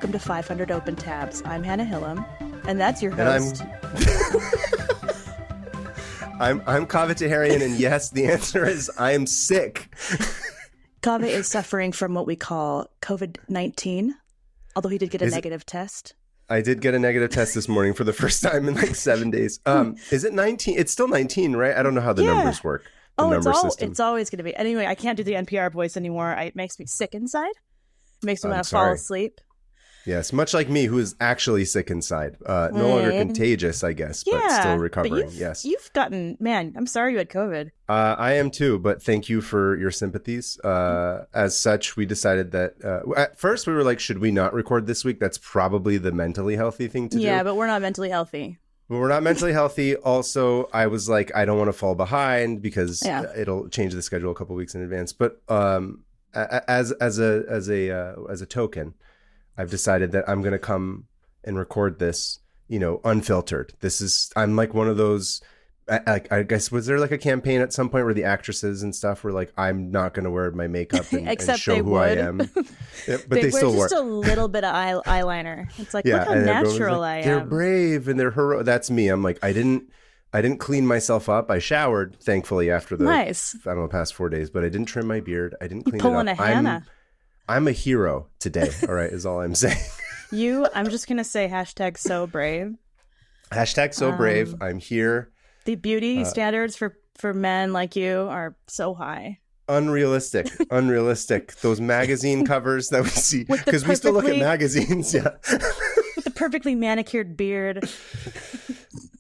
welcome to 500 Open Tabs. I'm Hannah Hillam, and that's your And host. I'm Kaveh Taherian, and yes, the answer is I am sick. Kaveh is suffering from what we call COVID-19, although he did get a negative test. I did get a negative test this morning for the first time in like 7 days. Is it 19? It's still 19, right? I don't know how the numbers work. It's always going to be. Anyway, I can't do the NPR voice anymore. It makes me sick inside. It makes me want to fall asleep. Yes, much like me, who is actually sick inside. No longer contagious, I guess, but still recovering. But you've gotten, man, I'm sorry you had COVID. I am too, but thank you for your sympathies. As such, we decided that at first we were like, should we not record this week? That's probably the mentally healthy thing to do. Yeah, but we're not mentally healthy. But we're not mentally healthy. Also, I was like, I don't want to fall behind because it'll change the schedule a couple weeks in advance. But as a token, I've decided that I'm going to come and record this, unfiltered. I'm like one of those, I guess, was there like a campaign at some point where the actresses and stuff were like, I'm not going to wear my makeup and show who I am. Yeah, but they still wear just a little bit of eyeliner. It's like, look how natural like, I am. They're brave and they're heroic. That's me. I'm like, I didn't clean myself up. I showered, thankfully, after the past 4 days, but I didn't trim my beard. I didn't clean it up. Pulling a Hannah. I'm a hero today, all right, is all I'm saying. I'm just going to say hashtag so brave. Hashtag so brave. I'm here. The beauty standards for men like you are so high. Unrealistic. Those magazine covers that we see, because we still look at magazines. Yeah. With the perfectly manicured beard.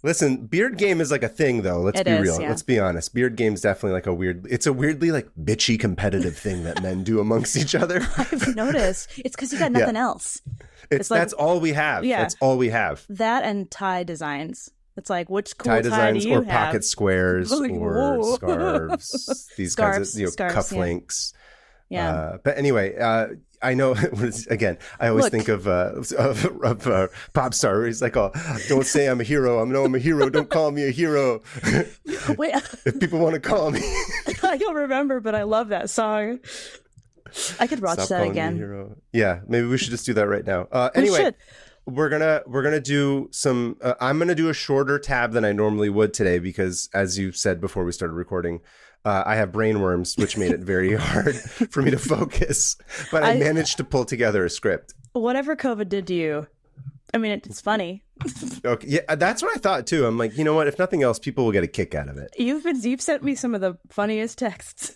Listen, beard game is like a thing, though. Let's be real. Yeah. Let's be honest. Beard game's definitely like it's a weirdly like bitchy competitive thing that men do amongst each other. I've noticed. It's because you got nothing else. It's like, that's all we have. Yeah. That's all we have. That and tie designs. It's like, which cool tie designs do you or have? Pocket squares or scarves. These kinds of cufflinks. Yeah. But anyway, I know, again, I always think of pop star where he's like, oh, don't say I'm a hero. I'm a hero. Don't call me a hero. Wait. If people want to call me. I don't remember, but I love that song. I could watch that again. Yeah, maybe we should just do that right now. Anyway, we're gonna do some. I'm gonna do a shorter tab than I normally would today because, as you said before we started recording, I have brain worms, which made it very hard for me to focus. But I managed to pull together a script. Whatever COVID did to you, I mean, it's funny. Okay, yeah, that's what I thought too. I'm like, you know what? If nothing else, people will get a kick out of it. You've sent me some of the funniest texts.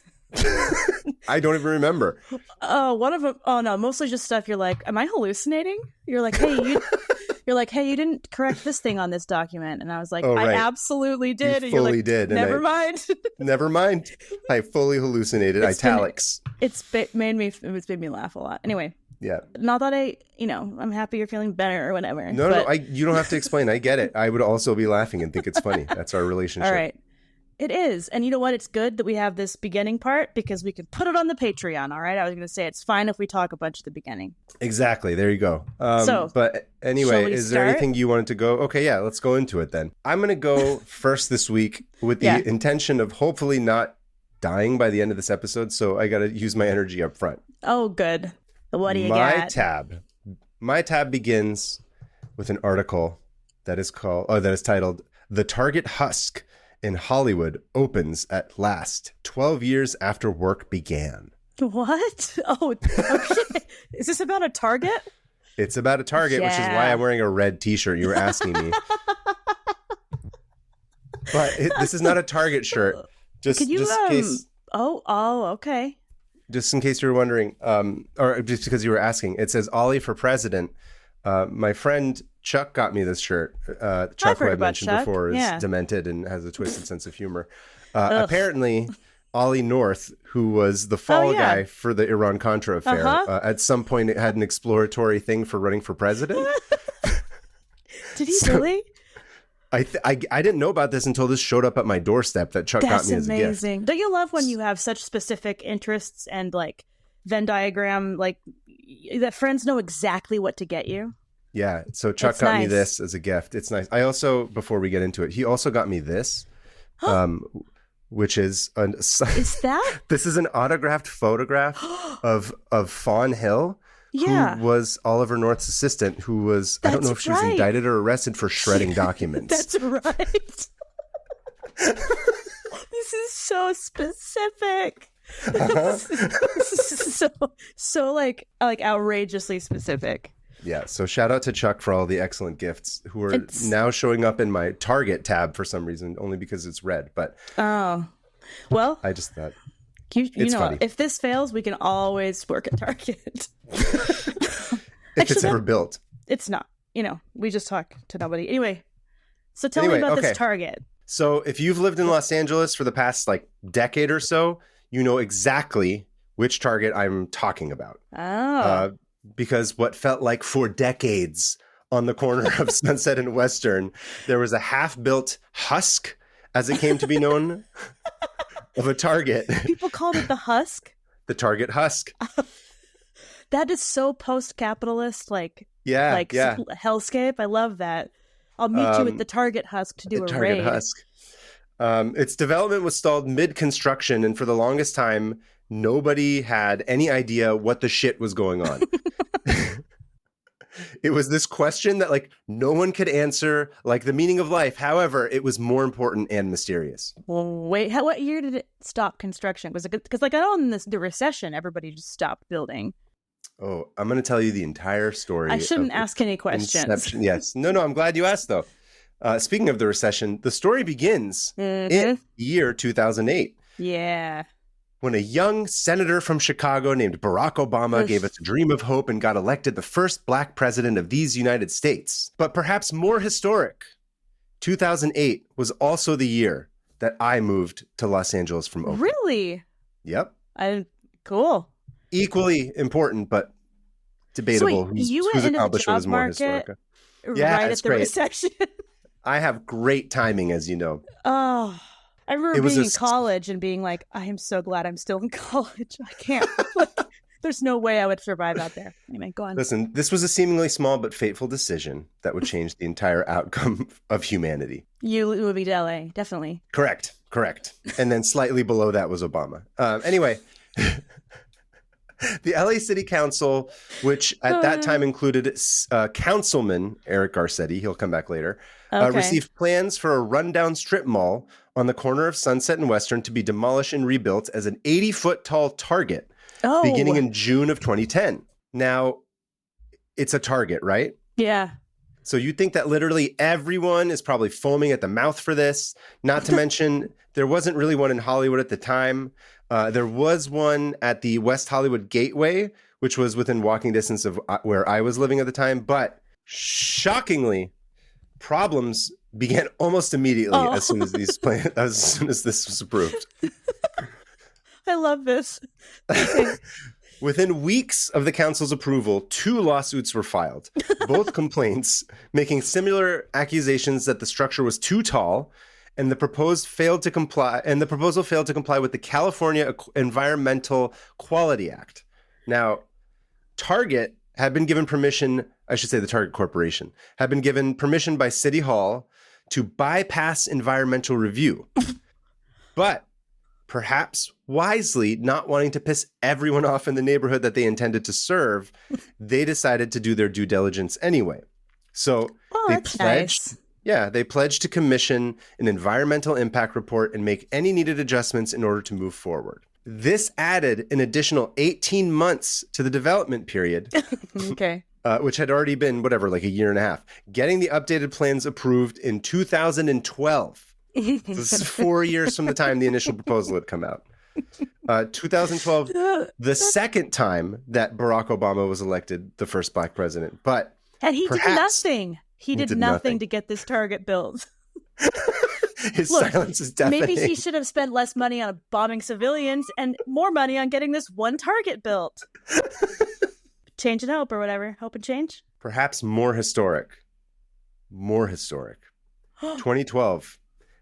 I don't even remember. One of them. Oh no, mostly just stuff. You're like, am I hallucinating? You're like, hey, you didn't correct this thing on this document, and I was like, I absolutely did. You fully did. Never mind. Never mind. I fully hallucinated. Italics. It's made me laugh a lot. Anyway. Yeah. Not that I'm happy you're feeling better or whatever. No, you don't have to explain. I get it. I would also be laughing and think it's funny. That's our relationship. All right. It is. And you know what? It's good that we have this beginning part because we can put it on the Patreon. All right. I was going to say it's fine if we talk a bunch at the beginning. Exactly. There you go. But anyway, is there anything you wanted to go? Okay. Yeah. Let's go into it then. I'm going to go first this week with the intention of hopefully not dying by the end of this episode. So I got to use my energy up front. Oh, good. What do you got? My tab begins with an article that is titled "The Target Husk in Hollywood opens at last, 12 years after work began." What? Oh, okay. Is this about a Target? It's about a Target, which is why I'm wearing a red t-shirt. You were asking me. But this is not a Target shirt. Just in case. Oh, okay. Just in case you were wondering, or just because you were asking, it says Ollie for president. My friend Chuck got me this shirt. Chuck, who I mentioned before, is demented and has a twisted sense of humor. Apparently, Ollie North, who was the fall guy for the Iran-Contra affair, at some point had an exploratory thing for running for president. Did he really? I didn't know about this until this showed up at my doorstep that Chuck got me as a gift. That's amazing. Don't you love when you have such specific interests and like Venn diagram, like that friends know exactly what to get you? Yeah. So Chuck got me this as a gift. It's nice. I also, before we get into it, he also got me this, which is is that? This is an autographed photograph of Fawn Hill. Yeah. who was Oliver North's assistant, who was, I don't know if she was indicted or arrested for shredding documents. That's right. This is so specific. This is so like outrageously specific. Yeah, so shout out to Chuck for all the excellent gifts who are now showing up in my Target tab for some reason, only because it's red. But well, I just thought you know, funny. If this fails, we can always work at Target. If it's ever built. It's not. You know, we just talk to nobody. Anyway, so tell me about this Target. So if you've lived in Los Angeles for the past decade or so, you know exactly which Target I'm talking about. Because what felt like for decades on the corner of Sunset and Western, there was a half-built Husk, as it came to be known, of a Target. People called it the Husk? The Target Husk. That is so post-capitalist, hellscape. I love that. I'll meet you at the Target Husk to do a raid. Target Husk. Its development was stalled mid-construction, and for the longest time, nobody had any idea what the shit was going on. It was this question that no one could answer, like the meaning of life. However, it was more important and mysterious. Well, wait, what year did it stop construction? Was it because I know in the recession, everybody just stopped building. Oh, I'm going to tell you the entire story. I shouldn't ask any questions. Inception. Yes. No, I'm glad you asked, though. Speaking of the recession, the story begins in the year 2008. Yeah. When a young senator from Chicago named Barack Obama gave us a dream of hope and got elected the first black president of these United States. But perhaps more historic, 2008 was also the year that I moved to Los Angeles from Oakland. Really? Yep. Cool. Equally important, but debatable. So wait, you went into the job market right at the recession. I have great timing, as you know. Oh, I remember being in college and being like, I am so glad I'm still in college. I can't. There's no way I would survive out there. Anyway, go on. Listen, this was a seemingly small but fateful decision that would change the entire outcome of humanity. You moving to LA, definitely. Correct. And then slightly below that was Obama. Anyway, the LA City Council, which at that time included Councilman Eric Garcetti, he'll come back later, received plans for a rundown strip mall on the corner of Sunset and Western to be demolished and rebuilt as an 80-foot tall Target beginning in June of 2010. Now, it's a Target, right? Yeah. So you think that literally everyone is probably foaming at the mouth for this, not to mention there wasn't really one in Hollywood at the time. There was one at the West Hollywood Gateway, which was within walking distance of where I was living at the time. But shockingly, problems began almost immediately as soon as this was approved. I love this. Within weeks of the council's approval, 2 lawsuits were filed, both complaints making similar accusations that the structure was too tall, and the proposal failed to comply with the California Environmental Quality Act. Now, Target had been given permission, I should say the Target Corporation, had been given permission by City Hall to bypass environmental review. But perhaps wisely, not wanting to piss everyone off in the neighborhood that they intended to serve, they decided to do their due diligence anyway. So they pledged... Nice. Yeah, they pledged to commission an environmental impact report and make any needed adjustments in order to move forward. This added an additional 18 months to the development period, okay, which had already been, a year and a half, getting the updated plans approved in 2012. This is 4 years from the time the initial proposal had come out. 2012, the second time that Barack Obama was elected the first black president. And he did nothing. He did nothing to get this Target built. His silence is deafening. Maybe he should have spent less money on bombing civilians and more money on getting this one Target built. Change and hope or whatever. Hope and change? Perhaps more historic. 2012.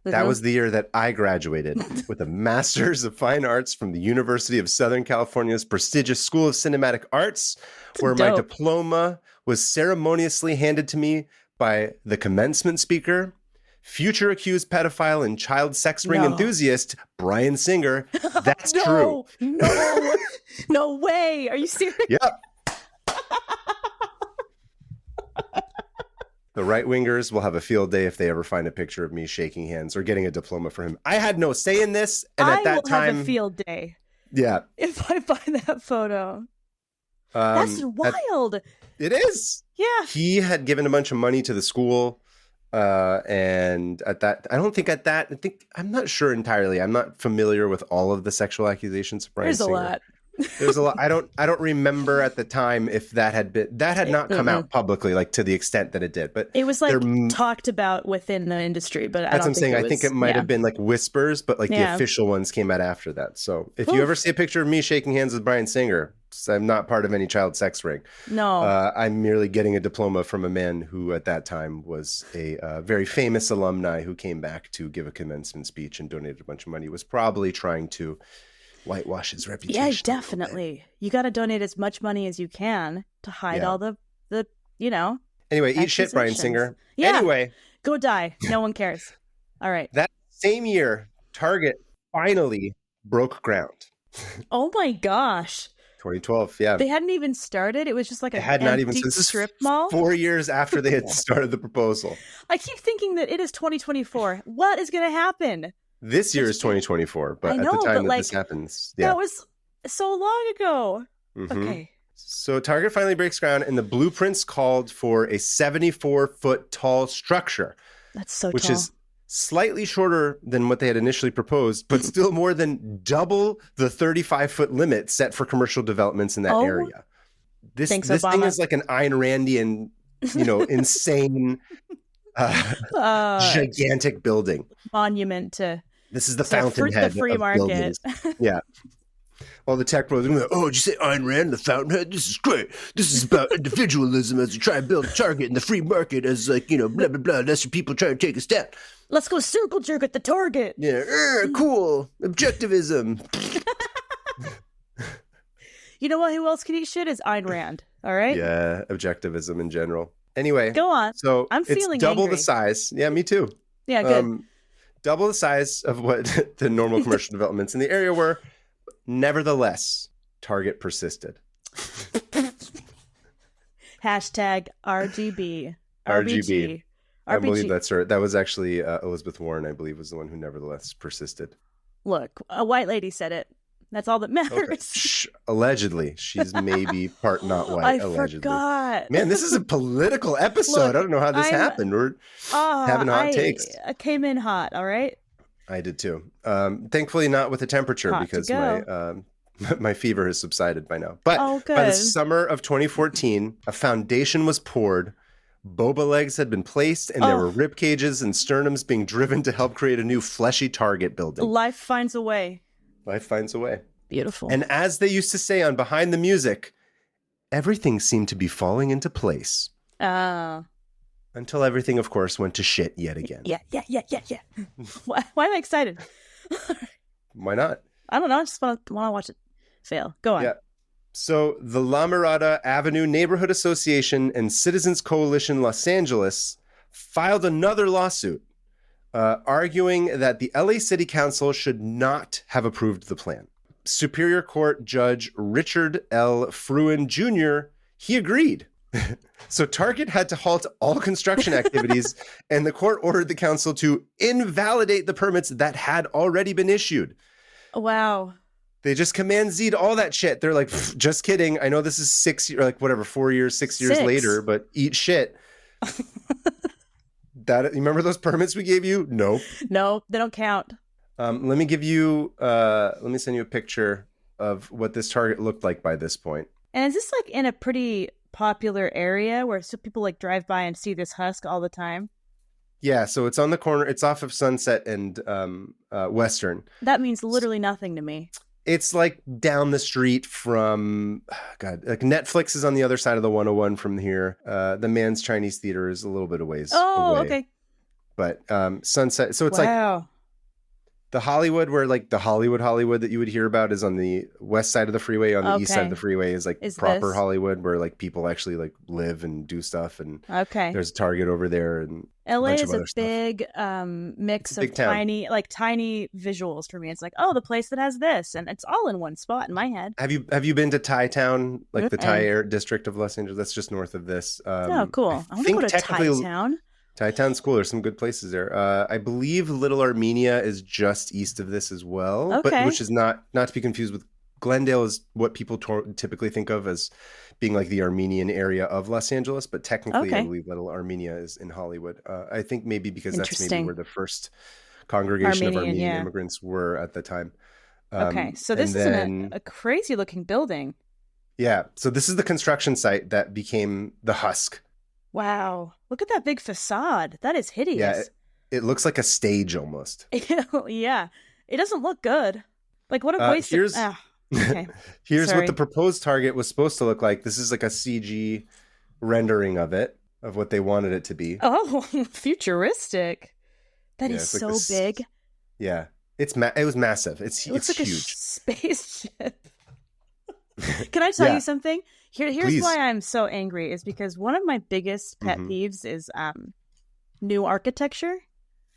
That was the year that I graduated with a Master's of Fine Arts from the University of Southern California's prestigious School of Cinematic Arts, where my diploma was ceremoniously handed to me by the commencement speaker, future accused pedophile and child sex ring enthusiast, Bryan Singer. That's true. No way. Are you serious? Yep. The right-wingers will have a field day if they ever find a picture of me shaking hands or getting a diploma for him. I had no say in this, and at that time... I will have a field day. Yeah. If I find that photo. That's wild. It is. Yeah. He had given a bunch of money to the school. And I'm not sure entirely. I'm not familiar with all of the sexual accusations of Bryan Singer. There's a lot. There's a lot. I don't remember at the time if that had not come out publicly, like to the extent that it did. But it was like talked about within the industry. But that's what I'm saying. I think it might have been like whispers, but like the official ones came out after that. So if you ever see a picture of me shaking hands with Bryan Singer, I'm not part of any child sex ring. No, I'm merely getting a diploma from a man who at that time was a very famous alumni who came back to give a commencement speech and donated a bunch of money. Was probably trying to whitewash his reputation. Yeah, definitely. You got to donate as much money as you can to hide all the Anyway, eat shit, Bryan Singer. Yeah. Anyway, go die. No one cares. All right. That same year, Target finally broke ground. Oh my gosh. 2012, yeah. They hadn't even started. It was just like strip mall. 4 years after they had started the proposal. I keep thinking that it is 2024. What is going to happen? This year is 2024, but at the time that this happens, that was so long ago. Mm-hmm. Okay. So Target finally breaks ground, and the blueprints called for a 74-foot tall structure. That's so which tall. Is slightly shorter than what they had initially proposed, but still more than double the 35-foot limit set for commercial developments in that area. This thing is like an Ayn Randian, insane, gigantic building. Monument to... This is the fountainhead the free market. Yeah. All the tech bros are like, oh, did you say Ayn Rand, the fountainhead? This is great. This is about individualism as we try and build a Target in the free market as blah, blah, blah. That's what people try to take us down. Let's go circle jerk at the Target. Yeah, cool. Objectivism. You know what? Who else can eat shit is Ayn Rand. All right? Yeah, objectivism in general. Anyway. Go on. So I'm feeling double angry. The size. Yeah, me too. Yeah, good. Double the size of what the normal commercial developments in the area were. Nevertheless, Target persisted. Hashtag RGB. RGB. I believe that's her. That was actually Elizabeth Warren, I believe, was the one who nevertheless persisted. Look, a white lady said it. That's all that matters. Okay. Shh. Allegedly. She's maybe part not white. I allegedly. Forgot. Man, this is a political episode. Look, I don't know how this happened. We're having hot takes. I came in hot, all right? I did too. Thankfully not with the temperature because my fever has subsided by now. But by the summer of 2014, a foundation was poured. Boba legs had been placed, and there were rib cages and sternums being driven to help create a new fleshy Target building. Life finds a way. Life finds a way. Beautiful. And as they used to say on Behind the Music, everything seemed to be falling into place. Until everything, of course, went to shit yet again. Yeah. Why am I excited? Why not? I don't know. I just want to watch it fail. Go on. Yeah. So the La Mirada Avenue Neighborhood Association and Citizens Coalition Los Angeles filed another lawsuit arguing that the LA City Council should not have approved the plan. Superior Court Judge Richard L. Fruin Jr., he agreed. So Target had to halt all construction activities, and the court ordered the council to invalidate the permits that had already been issued. Wow. They just command Z'd all that shit. They're like, just kidding. I know this is 6 years, like whatever, 4 years, 6 years later, but eat shit. You remember those permits we gave you? Nope. No, they don't count. Let me send you a picture of what this Target looked like by this point. And is this like in a pretty popular area where people like drive by and see this Husk all the time? Yeah, so it's on the corner. It's off of Sunset and Western. That means literally nothing to me. It's like down the street from, like Netflix is on the other side of the 101 from here. The Man's Chinese Theater is a little bit of ways away. Okay. But Sunset, so it's like The Hollywood, where like the Hollywood that you would hear about, is on the west side of the freeway. On the east side of the freeway is like proper Hollywood, where like people actually like live and do stuff. And there's a Target over there. And LA is a big mix of tiny visuals for me. It's like, oh, the place that has this, and it's all in one spot in my head. Have you been to Thai Town, like the Thai district of Los Angeles? That's just north of this. Oh, cool. I want to go to Thai Town. Thai Town's cool. There's some good places there. I believe Little Armenia is just east of this as well, but which is not to be confused with Glendale. Is what people typically think of as being like the Armenian area of Los Angeles, but technically I believe Little Armenia is in Hollywood. I think maybe because that's maybe where the first congregation of Armenian immigrants were at the time. So this is a crazy looking building. Yeah, so this is the construction site that became the Husk. Wow. Look at that big facade. That is hideous. Yeah, it looks like a stage almost. Yeah. It doesn't look good. Like, what a waste here's Sorry. what the proposed Target was supposed to look like. This is like a CG rendering of it, of what they wanted it to be. Oh, futuristic. That is so big. Yeah. It was massive. It looks like huge. A spaceship. Can I tell you something? Here's why I'm so angry is because one of my biggest pet peeves is new architecture.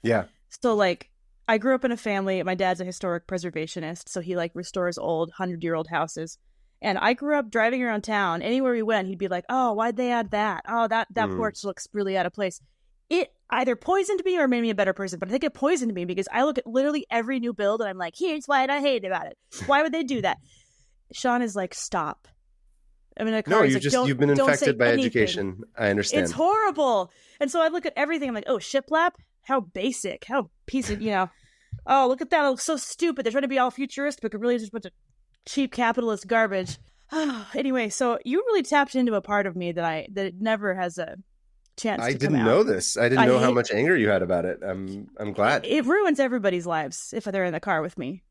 Yeah. So like I grew up in a family, my dad's a historic preservationist, so he like restores old 100-year-old houses. And I grew up driving around town, anywhere we went, he'd be like, "Oh, why'd they add that? Oh, that porch looks really out of place." It either poisoned me or made me a better person, but I think it poisoned me because I look at literally every new build and I'm like, here's what I hate about it. Why would they do that? Sean is like, stop. I mean, you've been infected by education. I understand. It's horrible. And so I look at everything. I'm like, oh, shiplap? How basic. How piece of, oh, look at that. It looks so stupid. They're trying to be all futuristic, but really just a bunch of cheap capitalist garbage. Anyway, so you really tapped into a part of me that never has a chance to come out. I didn't know this. I didn't know how much anger you had about it. I'm glad. It ruins everybody's lives if they're in the car with me.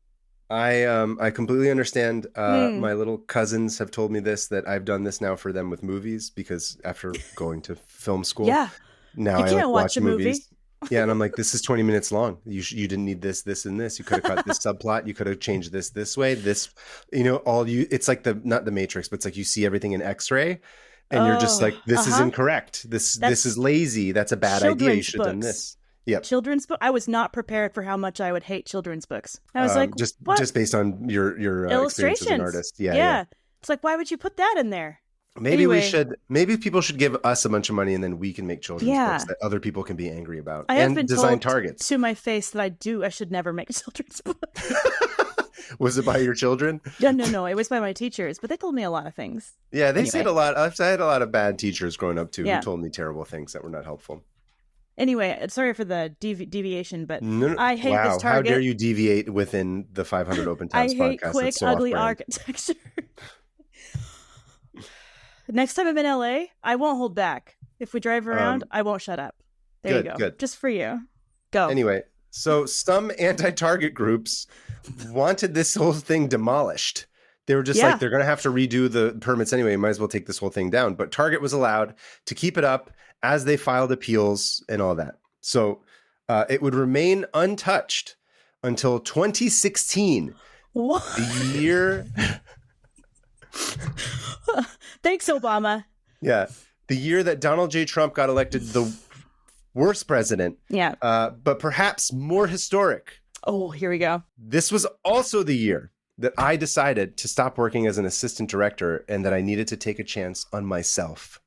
I completely understand. My little cousins have told me this, that I've done this now for them with movies, because after going to film school, now I like watch movies. Yeah, and I'm like, this is 20 minutes long. You didn't need this, and this. You could have cut this subplot. You could have changed this way. This, it's like not the Matrix, but it's like you see everything in X-ray, and you're just like, this is incorrect. This is lazy. That's a bad idea. You should have done this. Yep. Children's book. I was not prepared for how much I would hate children's books. I was like, just based on your experience as an artist. Yeah. It's like, why would you put that in there? Maybe people should give us a bunch of money and then we can make children's books that other people can be angry about. I have been design told targets to my face that I should never make a children's book. Was it by your children? No. It was by my teachers, but they told me a lot of things. Yeah, they said a lot. I had a lot of bad teachers growing up too who told me terrible things that were not helpful. Anyway, sorry for the deviation, but I hate this Target. How dare you deviate within the 500 Open Tabs podcast? I hate quick, ugly architecture. Next time I'm in LA, I won't hold back. If we drive around, I won't shut up. There you go. Good. Just for you. Go. Anyway, so some anti-Target groups wanted this whole thing demolished. They were just like, they're going to have to redo the permits anyway. Might as well take this whole thing down. But Target was allowed to keep it up as they filed appeals and all that. So it would remain untouched until 2016. What? The year... Thanks, Obama. Yeah. The year that Donald J. Trump got elected the worst president. Yeah. But perhaps more historic. Oh, here we go. This was also the year that I decided to stop working as an assistant director and that I needed to take a chance on myself.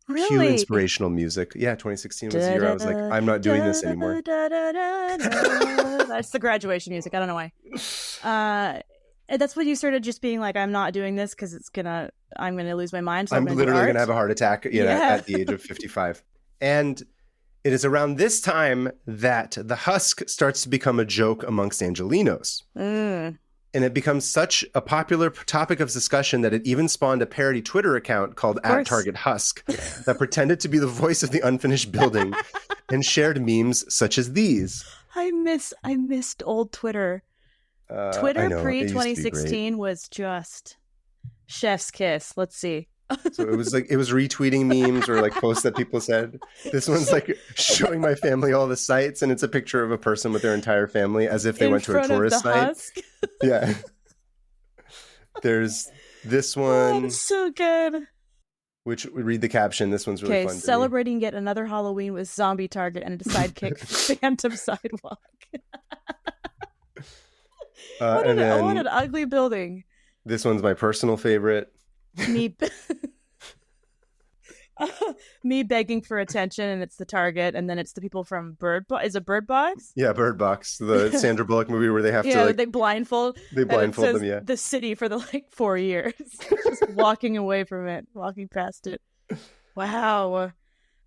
Really? Cue inspirational music. Yeah, 2016 was the year I was like, I'm not doing this anymore. That's the graduation music. I don't know why. That's when you started just being like, I'm not doing this because I'm gonna lose my mind. So I'm literally gonna have a heart attack at the age of 55. And it is around this time that the Husk starts to become a joke amongst Angelenos. And it becomes such a popular topic of discussion that it even spawned a parody Twitter account called @TargetHusk that pretended to be the voice of the unfinished building and shared memes such as these. I missed old Twitter. Twitter pre-2016 was just chef's kiss. Let's see. So it was retweeting memes or like posts that people said. This one's like showing my family all the sites, and it's a picture of a person with their entire family as if they went to a tourist site. Husk. Yeah. There's this one. That's so good. Which we read the caption. This one's really fun. Celebrating yet another Halloween with zombie target and a sidekick, Phantom Sidewalk. What an ugly building. This one's my personal favorite. Me begging for attention, and it's the target, and then it's the people from Bird Box. Is it Bird Box? Yeah, Bird Box, the Sandra Bullock movie where they have to they blindfold them. Yeah, the city for the 4 years, just walking away from it, walking past it. Wow.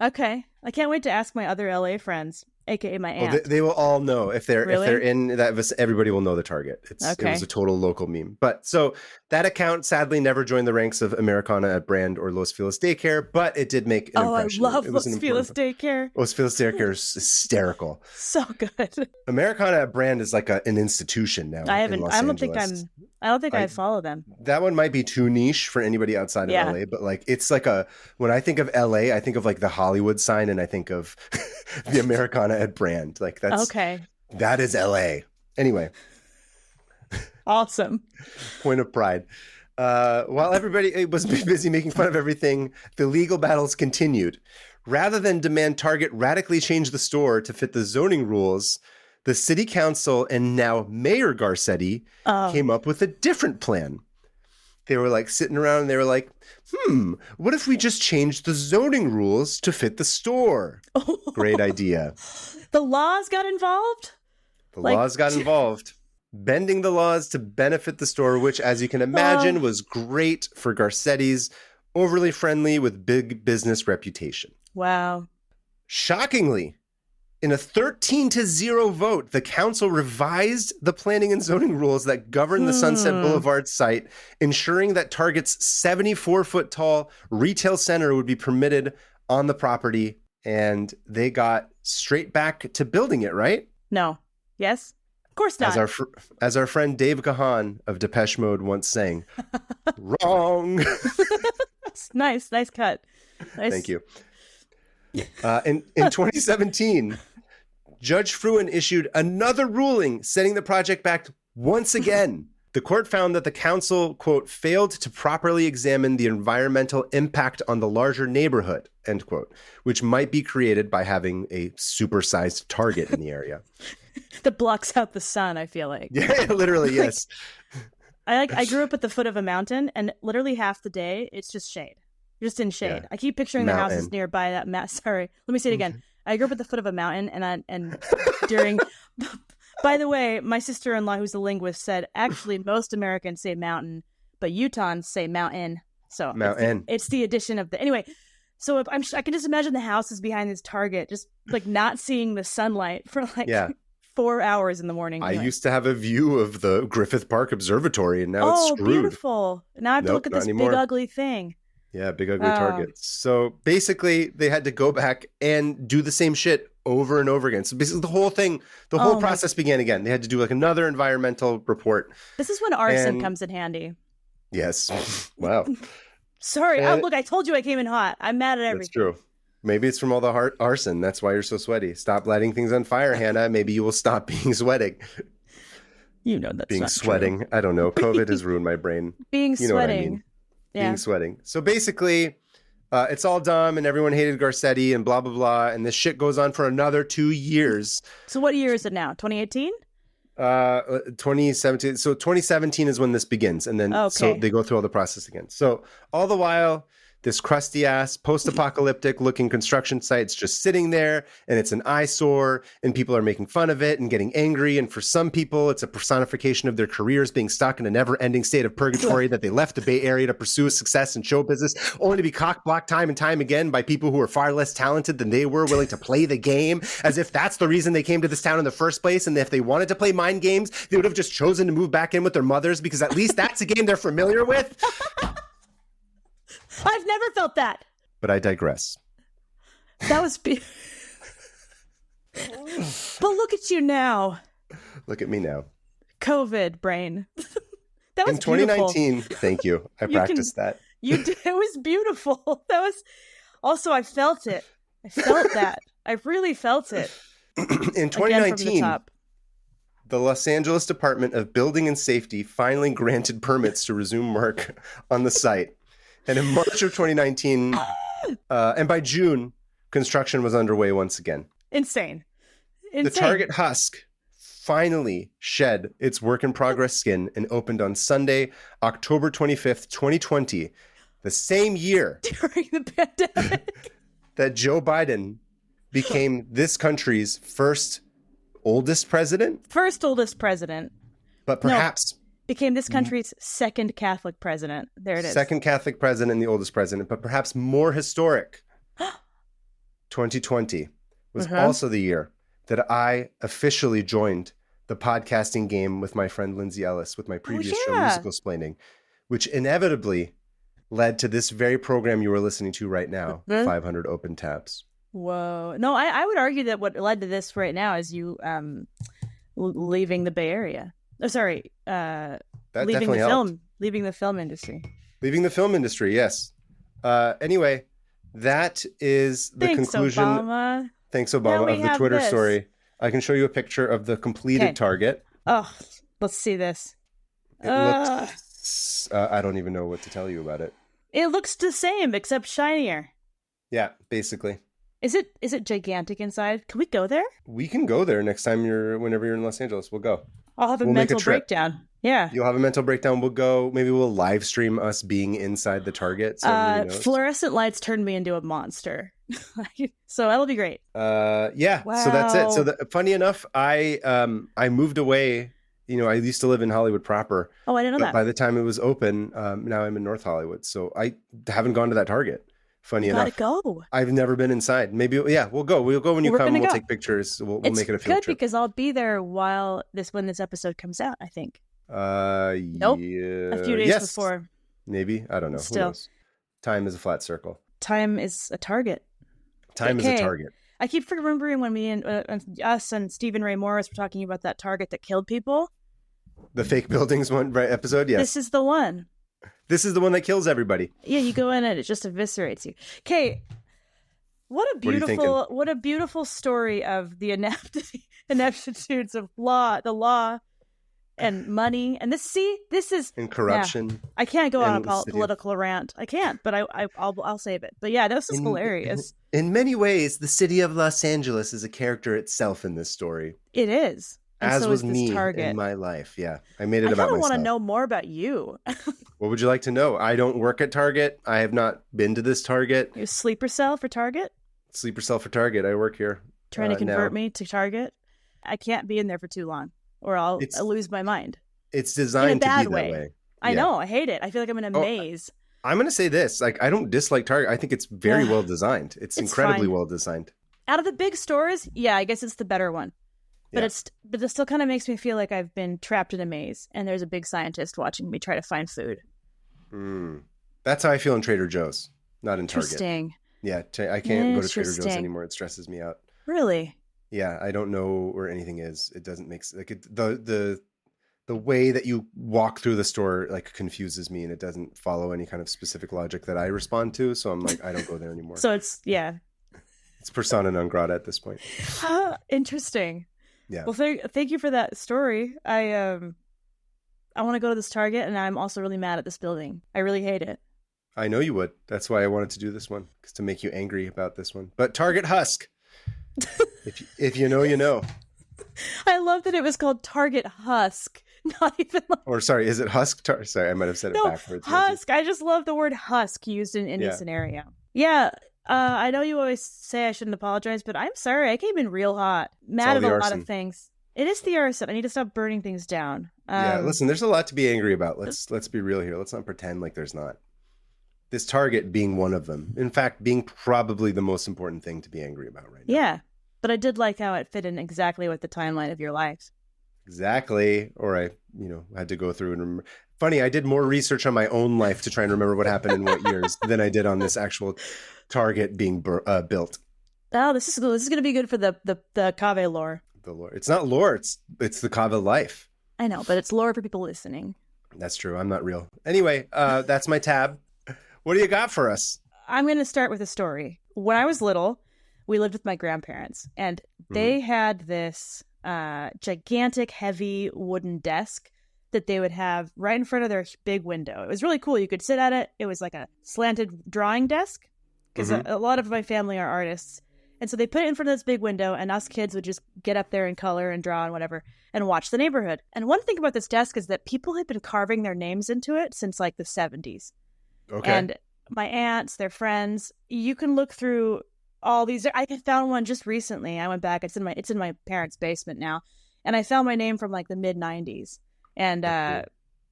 Okay, I can't wait to ask my other LA friends, aka my aunt. Well, they will all know if they're in that. Everybody will know the target. It was a total local meme. But so that account sadly never joined the ranks of Americana at Brand or Los Feliz Daycare, but it did make an impression. I love Los Feliz Daycare. Los Feliz Daycare is hysterical. So good. Americana at Brand is like an institution now. I don't think I follow them. That one might be too niche for anybody outside of LA, but like it's like when I think of LA, I think of like the Hollywood sign, and I think of the Americana at Brand. Like that's okay. That is LA. Anyway. Awesome. Point of pride. While everybody was busy making fun of everything, the legal battles continued. Rather than demand Target radically change the store to fit the zoning rules, the city council and now Mayor Garcetti came up with a different plan. They were like sitting around and they were like, what if we just change the zoning rules to fit the store? Great idea. The laws got involved? Laws got involved. Bending the laws to benefit the store, which, as you can imagine, was great for Garcetti's overly friendly with big business reputation. Wow. Shockingly, in a 13-0 vote, the council revised the planning and zoning rules that govern the Sunset Boulevard site, ensuring that Target's 74-foot-tall retail center would be permitted on the property, and they got straight back to building it, right? No. Yes? Of course not. As our friend Dave Gahan of Depeche Mode once sang, wrong. Nice cut. Nice. Thank you. In 2017, Judge Fruin issued another ruling setting the project back once again. The court found that the council, quote, failed to properly examine the environmental impact on the larger neighborhood, end quote, which might be created by having a supersized Target in the area. That blocks out the sun, I feel like. Yeah, literally, yes. I grew up at the foot of a mountain, and literally half the day, it's just shade. You're just in shade. Yeah. I keep picturing the houses nearby that Sorry, let me say it again. I grew up at the foot of a mountain, and during... By the way, my sister-in-law, who's a linguist, said, actually, most Americans say mountain, but Utahns say mountain. So mountain. It's the addition of the... Anyway, so I can just imagine the houses behind this Target, just like not seeing the sunlight for 4 hours in the morning. I used to have a view of the Griffith Park Observatory, and now it's screwed. Oh, beautiful. Now I have to look at this big ugly thing. Yeah, big ugly Target. So basically, they had to go back and do the same shit over and over again. So basically the whole process began again. They had to do like another environmental report. This is when arson comes in handy. Yes. Wow. Sorry. Look, I told you I came in hot. I'm mad at everything. That's true. Maybe it's from all the arson. That's why you're so sweaty. Stop lighting things on fire, Hannah. Maybe you will stop being sweating. You know that's being not sweating. True. I don't know. COVID has ruined my brain. Being you know sweating. What I mean. Yeah. Being sweating. So basically, it's all dumb and everyone hated Garcetti and blah, blah, blah. And this shit goes on for another 2 years. So what year is it now? 2018? 2017. So 2017 is when this begins. And then so they go through all the process again. So all the while, this crusty ass post-apocalyptic looking construction site's just sitting there and it's an eyesore and people are making fun of it and getting angry. And for some people, it's a personification of their careers being stuck in a never-ending state of purgatory that they left the Bay Area to pursue success in show business, only to be cock-blocked time and time again by people who are far less talented than they were, willing to play the game as if that's the reason they came to this town in the first place. And if they wanted to play mind games, they would have just chosen to move back in with their mothers because at least that's a game they're familiar with. I've never felt that. But I digress. That was But look at you now. Look at me now. COVID brain. That was in 2019. Beautiful. Thank you. I practiced that. You did. It was beautiful. That was also, I felt it. I felt that. I really felt it. In 2019, the Los Angeles Department of Building and Safety finally granted permits to resume work on the site. And in March of 2019, and by June, construction was underway once again. Insane. The Target Husk finally shed its work-in-progress skin and opened on Sunday, October 25th, 2020, the same year during the pandemic that Joe Biden became this country's first oldest president. But perhaps... became this country's second Catholic president. There it is. Second Catholic president and the oldest president, but perhaps more historic. 2020 was also the year that I officially joined the podcasting game with my friend Lindsay Ellis with my previous show, Musical Splaining, which inevitably led to this very program you are listening to right now, 500 Open Tabs. Whoa. No, I would argue that what led to this right now is you leaving the Bay Area. Oh, sorry. Leaving the film industry. Leaving the film industry, yes. Anyway, that is the conclusion. Obama. Thanks, Obama, of the Twitter story. I can show you a picture of the completed Target. Oh, let's see this. It looks, I don't even know what to tell you about it. It looks the same, except shinier. Yeah, basically. Is it gigantic inside? Can we go there? We can go there next time whenever you're in Los Angeles. We'll go. I'll have a mental breakdown. Yeah. You'll have a mental breakdown. We'll go. Maybe we'll live stream us being inside the Target. So fluorescent lights turned me into a monster. So that'll be great. Yeah. Wow. So that's it. So funny enough, I moved away. You know, I used to live in Hollywood proper. Oh, I didn't know that. By the time it was open, now I'm in North Hollywood. So I haven't gone to that Target. Funny enough. Gotta go. I've never been inside. Maybe, we'll go. We'll go when you come. We'll take pictures. We'll make it a field trip. It's good because I'll be there when this episode comes out, I think. Nope. Yeah. A few days before. Maybe. I don't know. Still. Who knows? Time is a flat circle. Time is a target. Time is a target. I keep remembering when we us and Stephen Ray Morris were talking about that Target that killed people. The fake buildings episode? Yes. This is the one. This is the one that kills everybody. Yeah, you go in and it just eviscerates you. Okay, what a beautiful story of the ineptitudes of the law, and money. And this is and corruption. Yeah, I can't go on a political rant. I can't, but I'll save it. But yeah, this is hilarious. In many ways, the city of Los Angeles is a character itself in this story. It is. And as so was me Target. In my life. Yeah. I made it about myself. I kind of want to know more about you. What would you like to know? I don't work at Target. I have not been to this Target. You sleeper cell for Target? Sleeper cell for Target. I work here. Trying to convert me to Target? I can't be in there for too long or I'll lose my mind. It's designed to be that way. I know. I hate it. I feel like I'm in a maze. I'm going to say this. Like, I don't dislike Target. I think it's very well designed. It's incredibly well designed. Out of the big stores, yeah, I guess it's the better one. But it still kind of makes me feel like I've been trapped in a maze and there's a big scientist watching me try to find food. That's how I feel in Trader Joe's, not in Target. Interesting. Yeah, I can't go to Trader Joe's anymore. It stresses me out. Really? Yeah, I don't know where anything is. It doesn't make sense. Like the way that you walk through the store like confuses me and it doesn't follow any kind of specific logic that I respond to. So I'm like, I don't go there anymore. So it's persona non grata at this point. Interesting. Yeah. Well, thank you for that story. I want to go to this Target, and I'm also really mad at this building. I really hate it. I know you would. That's why I wanted to do this one, because to make you angry about this one. But Target Husk. if you know, you know. I love that it was called Target Husk. Not even like... Or sorry, is it Husk? Sorry, I might have said it backwards. Husk. I just love the word husk used in any scenario. Yeah. I know you always say I shouldn't apologize, but I'm sorry. I came in real hot. Mad at a lot of things. It is the arson. I need to stop burning things down. Listen, there's a lot to be angry about. Let's be real here. Let's not pretend like there's not. This Target being one of them. In fact, being probably the most important thing to be angry about right now. Yeah, but I did like how it fit in exactly with the timeline of your life. Exactly. Or I, had to go through and remember. Funny, I did more research on my own life to try and remember what happened in what years than I did on this actual Target being built. Oh, this is going to be good for the Cave lore. The lore. It's not lore. It's the Cave life. I know, but it's lore for people listening. That's true. I'm not real. Anyway, that's my tab. What do you got for us? I'm going to start with a story. When I was little, we lived with my grandparents, and they had this gigantic, heavy wooden desk that they would have right in front of their big window. It was really cool. You could sit at it. It was like a slanted drawing desk, because a lot of my family are artists. And so they put it in front of this big window, and us kids would just get up there and color and draw and whatever and watch the neighborhood. And one thing about this desk is that people had been carving their names into it since like the 70s. Okay. And my aunts, their friends, you can look through all these. I found one just recently. I went back. It's in my parents' basement now. And I found my name from like the mid 90s. And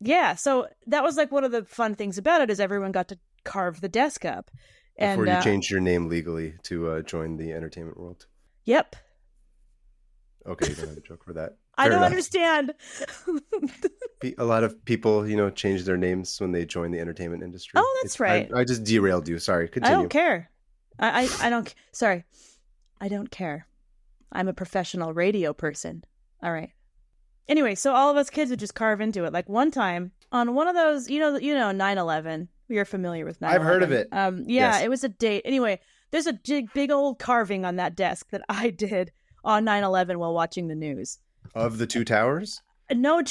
yeah, so that was like one of the fun things about it is everyone got to carve the desk up. Before you changed your name legally to join the entertainment world. Yep. Okay, you don't have a joke for that. I don't understand. A lot of people, change their names when they join the entertainment industry. Oh, that's right. I just derailed you. Sorry. Continue. I don't care. I don't. Sorry. I don't care. I'm a professional radio person. All right. Anyway, so all of us kids would just carve into it. Like one time on one of those, 9/11. You're familiar with 9/11. I've heard of it. Yes. It was a date. Anyway, there's a big old carving on that desk that I did on 9/11 while watching the news. Of the two towers? No,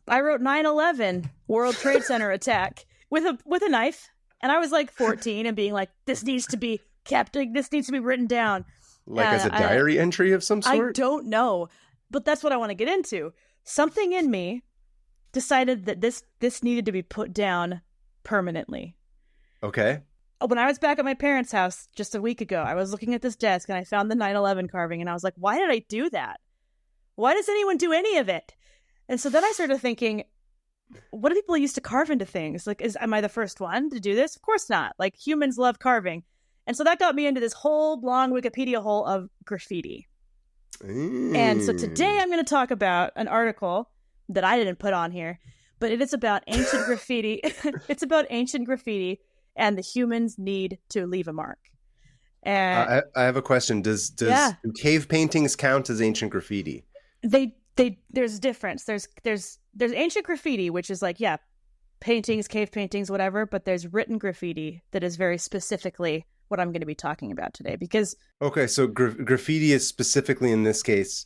I wrote 9/11 World Trade Center attack with a knife, and I was like 14 and being like, this needs to be kept. This needs to be written down. Like as a diary entry of some sort? I don't know, but that's what I want to get into. Something in me decided that this needed to be put down permanently. Okay. When I was back at my parents' house just a week ago, I was looking at this desk and I found the 9/11 carving, and I was like, why did I do that? Why does anyone do any of it? And so then I started thinking, what do people used to carve into things? Like, am I the first one to do this? Of course not. Like, humans love carving. And so that got me into this whole long Wikipedia hole of graffiti. And so today I'm going to talk about an article that I didn't put on here, but it is about ancient graffiti. It's about ancient graffiti and the humans need to leave a mark. And I have a question. Do cave paintings count as ancient graffiti? There's a difference. There's ancient graffiti, which is like, paintings, cave paintings, whatever, but there's written graffiti that is very specifically what I'm going to be talking about today. Because okay, so graffiti is specifically in this case,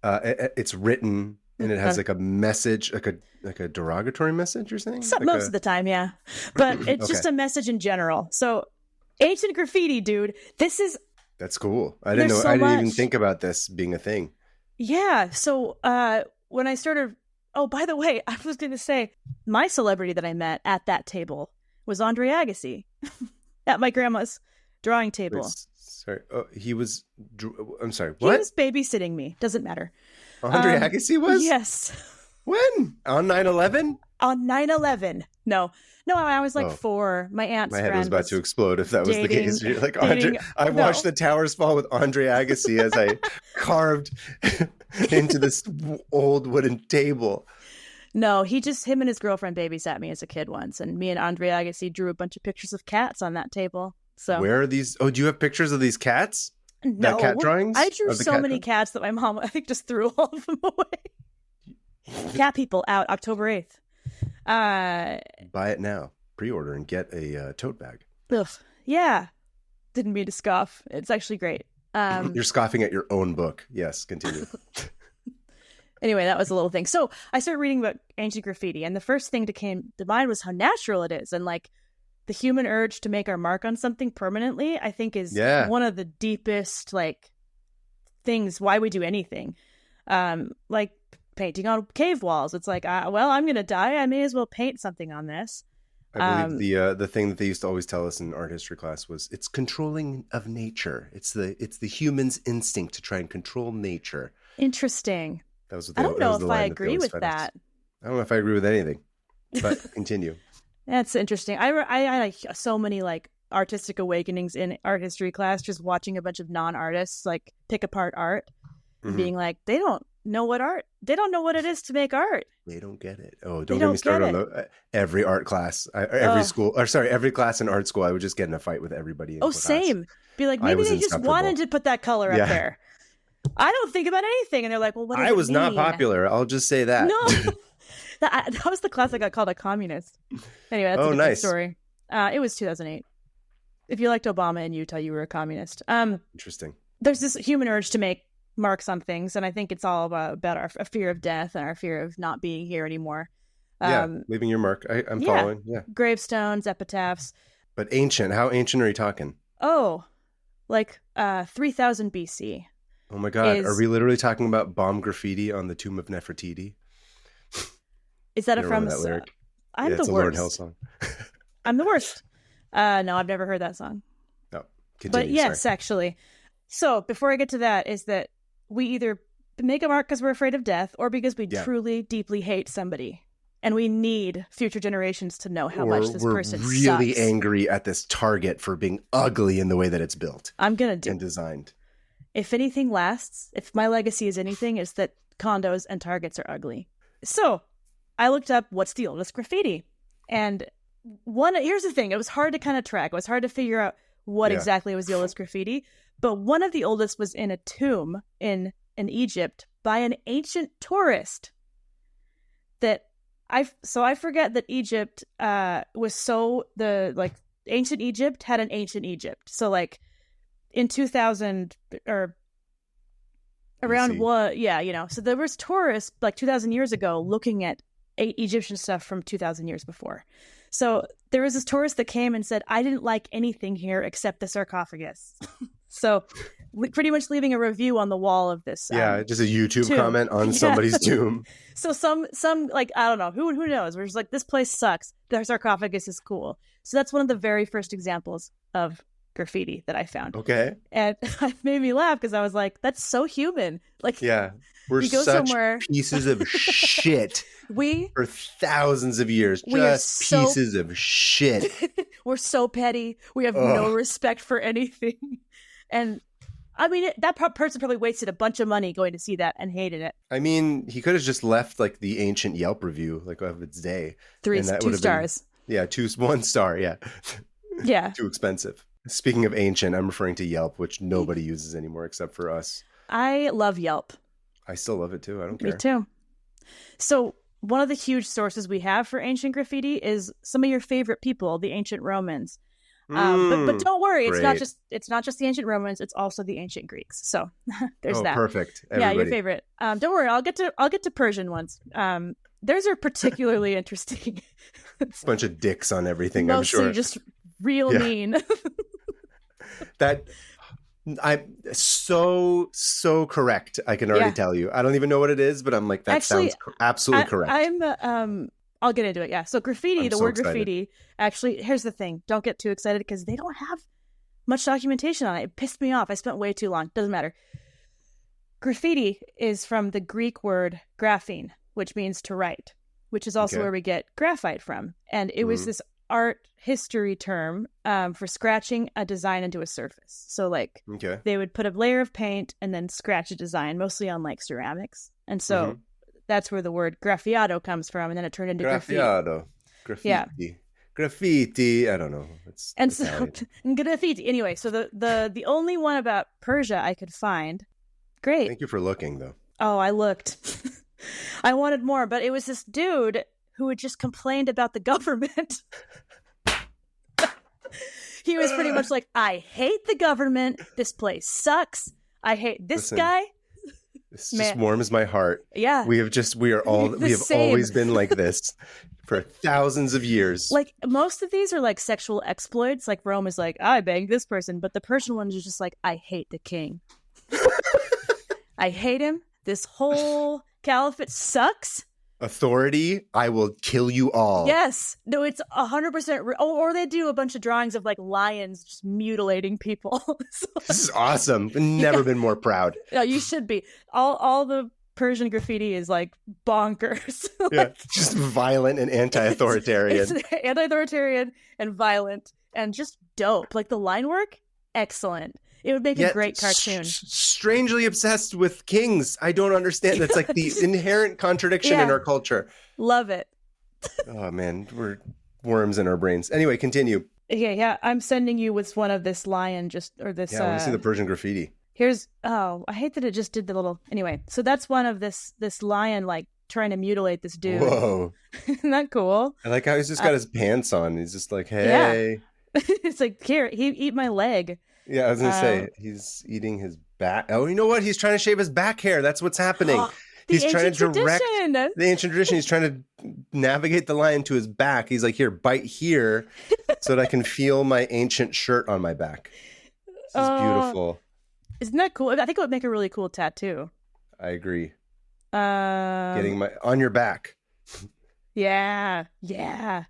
it's written and it has like a message, like a derogatory message. You're saying most of the time, yeah, but it's just a message in general. So ancient graffiti, dude, that's cool. I didn't know. I didn't even think about this being a thing. Yeah. So when I started, by the way, I was going to say my celebrity that I met at that table was Andre Agassi at my grandma's drawing table. Sorry. Oh, I'm sorry. What? He was babysitting me. Doesn't matter. Andre Agassi was? Yes. When? On 9/11? On 9/11. No, I was like 4. My aunt's friend. My head was about to explode if that was the case. You're like, I watched the towers fall with Andre Agassi as I carved into this old wooden table. No, him and his girlfriend babysat me as a kid once, and me and Andre Agassi drew a bunch of pictures of cats on that table. So where are these? Oh, do you have pictures of these cats? No, that cat drawings. I drew so many cats that my mom, I think, just threw all of them away. Cat People out October 8th. Buy it now. Pre-order and get a tote bag. Ugh. Yeah. Didn't mean to scoff. It's actually great. You're scoffing at your own book. Yes, continue. Anyway, that was a little thing. So I started reading about ancient graffiti, and the first thing that came to mind was how natural it is. And like the human urge to make our mark on something permanently, I think is one of the deepest like things why we do anything. Like painting on cave walls. It's like, I'm going to die. I may as well paint something on this. I believe the thing that they used to always tell us in art history class was it's controlling of nature. It's the human's instinct to try and control nature. Interesting. That was I don't know if I agree with that. I don't know if I agree with anything, but continue. That's interesting. I like so many like artistic awakenings in art history class, just watching a bunch of non-artists like pick apart art and being like, they don't know what it is to make art. They don't get it. Oh, don't get me started on every art class, every class in art school. I would just get in a fight with everybody. Same. Be like, maybe they just wanted to put that color up there. I don't think about anything. And they're like, well, what does it mean? Not popular. I'll just say that. No, that was the class I got called a communist. Anyway, that's a different story. It was 2008. If you liked Obama in Utah, you were a communist. Interesting. There's this human urge to make marks on things, and I think it's all about our fear of death and our fear of not being here anymore. Leaving your mark. I'm following. Yeah. Gravestones, epitaphs. But ancient. How ancient are you talking? Oh, like 3000 BC. Oh my God. Are we literally talking about bomb graffiti on the tomb of Nefertiti? Is that from that lyric? I'm the worst. It's a Lauryn Hill song. I'm the worst. No, I've never heard that song. No. Continue, but yes, actually. So before I get to that, is that we either make a mark because we're afraid of death or because we truly, deeply hate somebody. And we need future generations to know how much this person sucks. We're really angry at this target for being ugly in the way that it's built. I'm going to do and designed. If anything lasts, if my legacy is anything, it's that condos and targets are ugly. So I looked up what's the oldest graffiti. And here's the thing. It was hard to kind of track. It was hard to figure out what exactly was the oldest graffiti. But one of the oldest was in a tomb in Egypt by an ancient tourist. I forget that Egypt was ancient Egypt had an ancient Egypt. So like in 2000 or around what? Yeah, so there was tourists like 2,000 years ago looking at Egyptian stuff from 2,000 years before. So there was this tourist that came and said, I didn't like anything here except the sarcophagus. So pretty much leaving a review on the wall of this. Just a YouTube tomb. Comment on somebody's tomb. So some like, I don't know, who knows? We're just like, this place sucks. Their sarcophagus is cool. So that's one of the very first examples of graffiti that I found. Okay. And it made me laugh because I was like, that's so human. Like, we're such pieces of shit for thousands of years. Just pieces of shit. We're so petty. We have no respect for anything. And I mean, that person probably wasted a bunch of money going to see that and hated it. I mean, he could have just left like the ancient Yelp review, like of its day. 2 stars. Been, 1 star. Yeah. Yeah. Too expensive. Speaking of ancient, I'm referring to Yelp, which nobody uses anymore except for us. I love Yelp. I still love it too. I don't care. Me too. So one of the huge sources we have for ancient graffiti is some of your favorite people, the ancient Romans. But don't worry, it's not just the ancient Romans, it's also the ancient Greeks. So there's that. Perfect. Everybody. Yeah, your favorite. Don't worry, I'll get to Persian ones. Theirs are particularly interesting. Bunch of dicks on everything, Mostly I'm sure. Just real mean. That I'm so correct. I can already tell you. I don't even know what it is, but I'm like, that sounds absolutely correct. I'll get into it. Yeah. So graffiti, the word graffiti, actually, here's the thing. Don't get too excited because they don't have much documentation on it. It pissed me off. I spent way too long. Doesn't matter. Graffiti is from the Greek word graphene, which means to write, which is also where we get graphite from. And it was this art history term for scratching a design into a surface. So like they would put a layer of paint and then scratch a design, mostly on like ceramics. And so that's where the word graffiato comes from, and then it turned into graffiti. Graffiti. Yeah. Graffiti. I don't know. It's Italian. So graffiti. Anyway, so the only one about Persia I could find. Great. Thank you for looking, though. Oh, I looked. I wanted more, but it was this dude who had just complained about the government. He was pretty much like, I hate the government. This place sucks. I hate this guy. This just warms my heart. Yeah. We have always been like this for thousands of years. Like most of these are like sexual exploits. Like Rome is like, I banged this person, but the Persian one is just like, I hate the king. I hate him. This whole caliphate sucks. Authority, I will kill you all. Yes. No, it's 100%. Or they do a bunch of drawings of like lions just mutilating people. So, this is awesome. I've never been more proud. No, you should be. All the Persian graffiti is like bonkers. Just violent and anti-authoritarian. It's anti-authoritarian and violent and just dope. Like the line work, excellent. It would make a great cartoon. Strangely obsessed with kings. I don't understand. That's like the inherent contradiction in our culture. Love it. Oh, man. We're worms in our brains. Anyway, continue. Yeah. I'm sending you with one of this lion I want to see the Persian graffiti. I hate that it just did the little... Anyway, so that's one of this lion like trying to mutilate this dude. Whoa. Isn't that cool? I like how he's just got his pants on. He's just like, hey. Yeah. It's like, here, eat my leg. Yeah, I was going to say, he's eating his back. Oh, you know what? He's trying to shave his back hair. That's what's happening. He's trying to direct the ancient tradition. He's trying to navigate the lion to his back. He's like, here, bite here so that I can feel my ancient shirt on my back. This is beautiful. Isn't that cool? I think it would make a really cool tattoo. I agree. Getting on your back. Yeah.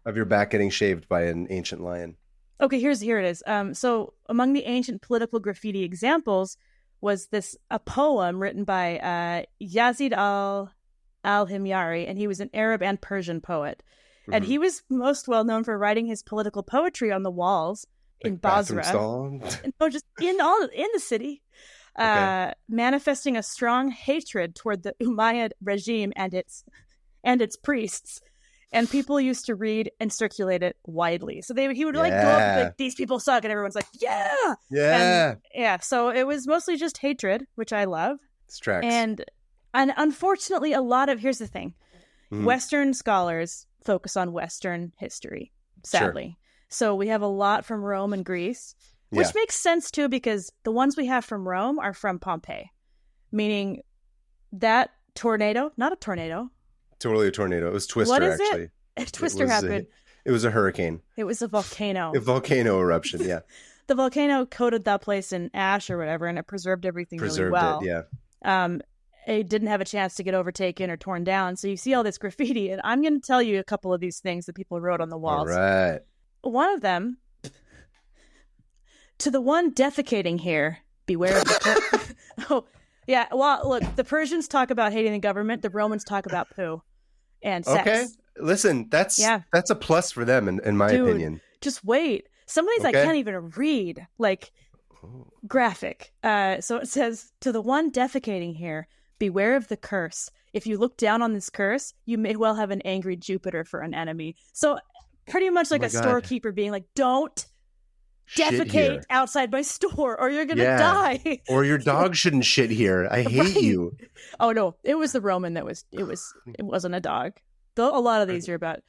Of your back getting shaved by an ancient lion. Okay, here it is. So among the ancient political graffiti examples was a poem written by Yazid al-Himyari, and he was an Arab and Persian poet. Mm-hmm. And he was most well known for writing his political poetry on the walls in Basra. No, just in the city. Manifesting a strong hatred toward the Umayyad regime and its priests. And people used to read and circulate it widely. So he would like go up and be like, these people suck, and everyone's like, yeah. So it was mostly just hatred, which I love. It's tracks. And unfortunately, here's the thing. Mm-hmm. Western scholars focus on Western history, sadly. Sure. So we have a lot from Rome and Greece, which makes sense too, because the ones we have from Rome are from Pompeii, meaning that tornado, not a tornado. Totally a tornado. It was Twister, what is actually. A Twister happened. It was a hurricane. It was a volcano. A volcano eruption, yeah. The volcano coated that place in ash or whatever, and it preserved everything really well. It didn't have a chance to get overtaken or torn down. So you see all this graffiti, and I'm going to tell you a couple of these things that people wrote on the walls. All right. One of them, to the one defecating here, beware of the... Oh, yeah. Well, look, the Persians talk about hating the government. The Romans talk about poo and sex. Okay. Listen, that's a plus for them, in my opinion. Just wait. Some of these I can't even read. Like, graphic. So it says, to the one defecating here, beware of the curse. If you look down on this curse, you may well have an angry Jupiter for an enemy. So pretty much like storekeeper being like, don't defecate outside my store or you're gonna die. Or your dog shouldn't shit here. I hate you. Oh no, it was the Roman it wasn't a dog. Though a lot of these are about.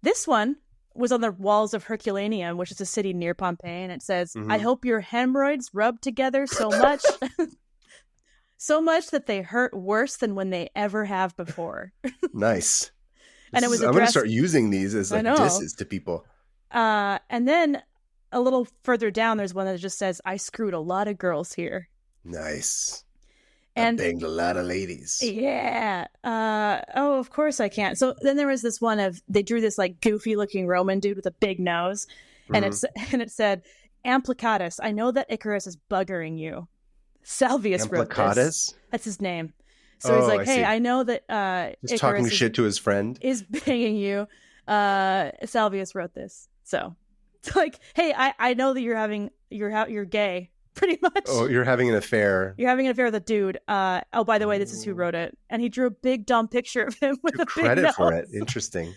This one was on the walls of Herculaneum, which is a city near Pompeii, and it says, I hope your hemorrhoids rub together so much that they hurt worse than when they ever have before. Nice. And I'm going to start using these as like disses to people. And then a little further down, there's one that just says, I screwed a lot of girls here. Nice. And I banged a lot of ladies. Yeah. Of course I can't. So then there was this one they drew this like goofy looking Roman dude with a big nose. And it said, Amplicatus, I know that Icarus is buggering you. Salvius wrote this. That's his name. So he's like, hey, I know that Icarus talking shit to his friend is banging you. Salvius wrote this. So it's like, hey, I know that you're gay, pretty much. Oh, you're having an affair. You're having an affair with a dude. Oh, by the way, this is who wrote it, and he drew a big dumb picture of him with a big credit nose. for it. Interesting.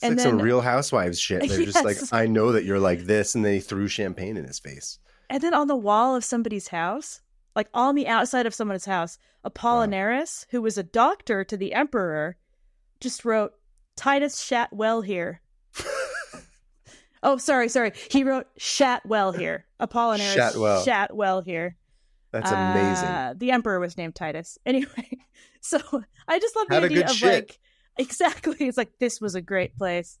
It's like some Real Housewives shit. They're just like, I know that you're like this, and they threw champagne in his face. And then on the wall of somebody's house, like on the outside of someone's house, Apollinaris, who was a doctor to the emperor, just wrote, Titus shat well here. Oh, sorry. He wrote shat well here. Apollinaris shat well here. That's amazing. The emperor was named Titus. Anyway, so I just love the idea of like, exactly. It's like, this was a great place.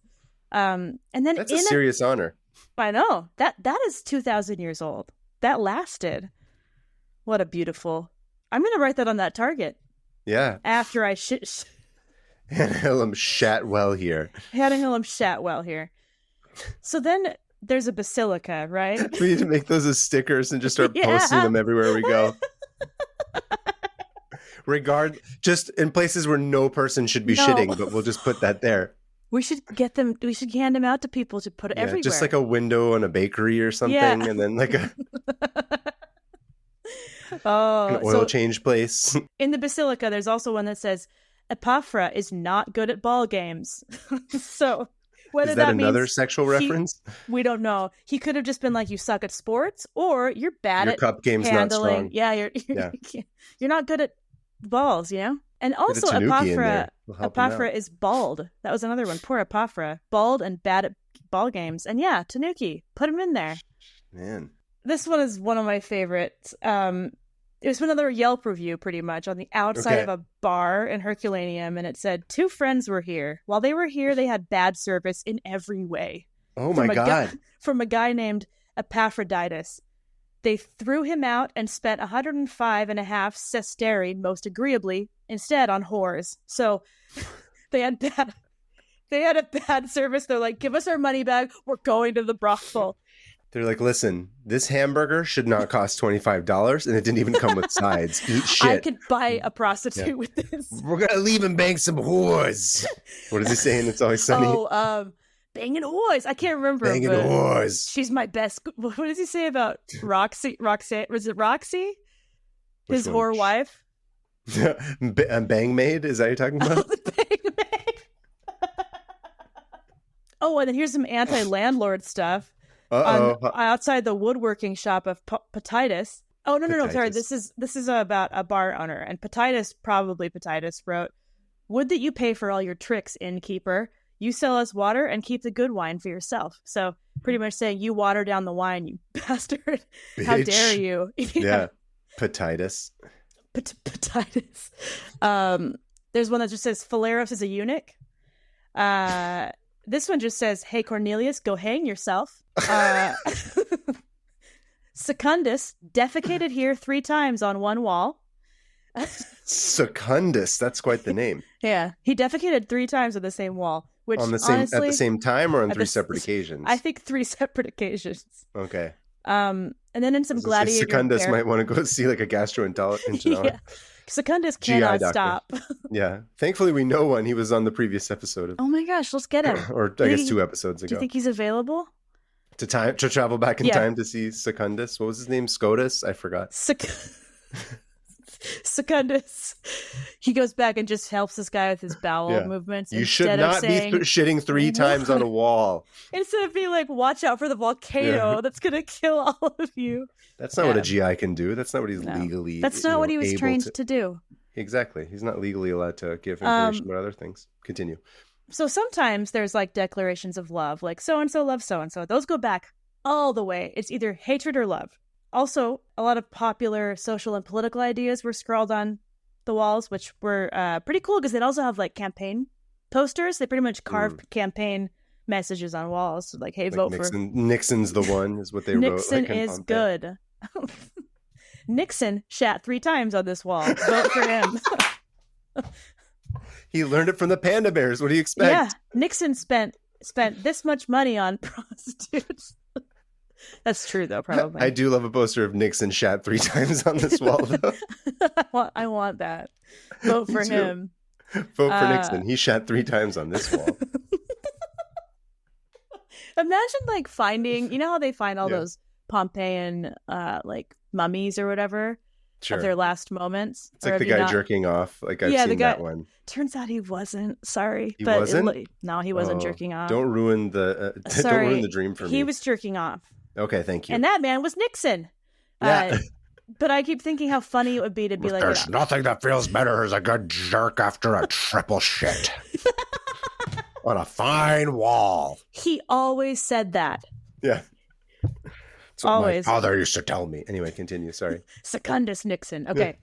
And then that's a serious honor. I know. That is 2,000 years old. That lasted. What a beautiful. I'm going to write that on that target. Yeah. After I Hannahillum shat well here. Hannahillum shat well here. So then there's a basilica, right? We need to make those as stickers and just start posting them everywhere we go. Just in places where no person should be shitting, but we'll just put that there. We should get them. We should hand them out to people to put everywhere. Just like a window in a bakery or something, and then like an oil change place. In the basilica, there's also one that says, Epaphra is not good at ball games. So whether is that another means sexual reference? We don't know. He could have just been like, you suck at sports, or you're bad your at cup game's handling. Not strong. Yeah, you're not good at balls, you know? And also Epaphra is bald. That was another one. Poor Epaphra. Bald and bad at ball games. And yeah, Tanuki. Put him in there. Man. This one is one of my favorites. It was another Yelp review, pretty much, on the outside of a bar in Herculaneum, and it said, 2 friends were here. While they were here, they had bad service in every way. Oh, my God. From a guy named Epaphroditus. They threw him out and spent 105.5 sestertii, most agreeably, instead on whores. So they had a bad service. They're like, give us our money back. We're going to the brothel. They're like, listen, this hamburger should not cost $25, and it didn't even come with sides. Eat shit. I could buy a prostitute with this. We're going to leave and bang some whores. What is he saying? It's Always Sunny. Oh, banging whores. I can't remember. Banging whores. She's my best. What does he say about Roxy? Was it Roxy? His whore wife? Bang maid? Is that what you're talking about? Bang maid. Oh, and then here's some anti-landlord stuff. Outside the woodworking shop of Potitus. Oh, no, sorry. This is about a bar owner. And Potitus wrote, would that you pay for all your tricks, innkeeper. You sell us water and keep the good wine for yourself. So pretty much saying, you water down the wine, you bastard. Bitch. How dare you? Yeah. Potitus. Potitus. There's one that just says, Phileros is a eunuch. This one just says, hey, Cornelius, go hang yourself. Secundus defecated here 3 times on one wall. Secundus, that's quite the name. Yeah, he defecated 3 times on the same wall. Which on the same honestly, at the same time or on 3 separate occasions? I think 3 separate occasions. Okay. And then in some gladiator. Secundus might want to go see like a gastroenterologist. Yeah. Secundus cannot stop. Yeah. Thankfully, we know one. He was on the previous episode. Oh my gosh, let's get him. Or I guess 2 episodes ago. Do you think he's available? To travel back in time to see Secundus? What was his name? Scotus? I forgot. Secundus. He goes back and just helps this guy with his bowel movements. You should not be shitting 3 times on a wall. Instead of being like, watch out for the volcano that's going to kill all of you. That's not what a GI can do. That's not what he's legally. That's not what he was trained to do. Exactly. He's not legally allowed to give information about other things. Continue. So sometimes there's like declarations of love, like so-and-so loves so-and-so. Those go back all the way. It's either hatred or love. Also, a lot of popular social and political ideas were scrawled on the walls, which were pretty cool because they'd also have like campaign posters. They pretty much carved campaign messages on walls. So, like, hey, vote for Nixon's the one is what they wrote. Nixon is good. Nixon shat 3 times on this wall. Vote for him. He learned it from the panda bears. What do you expect? Yeah, Nixon spent this much money on prostitutes. That's true, though, probably. I do love a poster of Nixon shat 3 times on this wall, though. I want that. Vote for him. Vote for Nixon. He shat 3 times on this wall. Imagine, like, finding... You know how they find all those Pompeian, like, mummies or whatever of their last moments? It's like the guy jerking off. Like, I've seen that one. Turns out he wasn't. Sorry. He wasn't? No, he wasn't jerking off. Don't ruin the don't ruin the dream for me. He was jerking off. Okay, thank you. And that man was Nixon. Yeah. But I keep thinking how funny it would be to be like... There's nothing that feels better as a good jerk after a triple shit. On a fine wall. He always said that. Yeah. That's what always. My father used to tell me. Anyway, continue. Sorry. Secundus Nixon. Okay.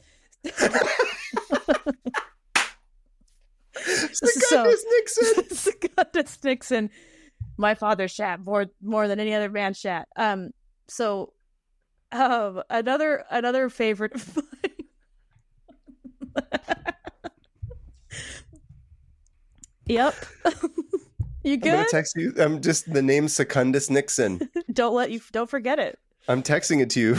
Secundus Nixon. Secundus Nixon. My father shat more than any other man shat. So another favorite of mine. Yep. You good? I'm gonna text you. Just the name Secundus Nixon. Don't forget it. I'm texting it to you.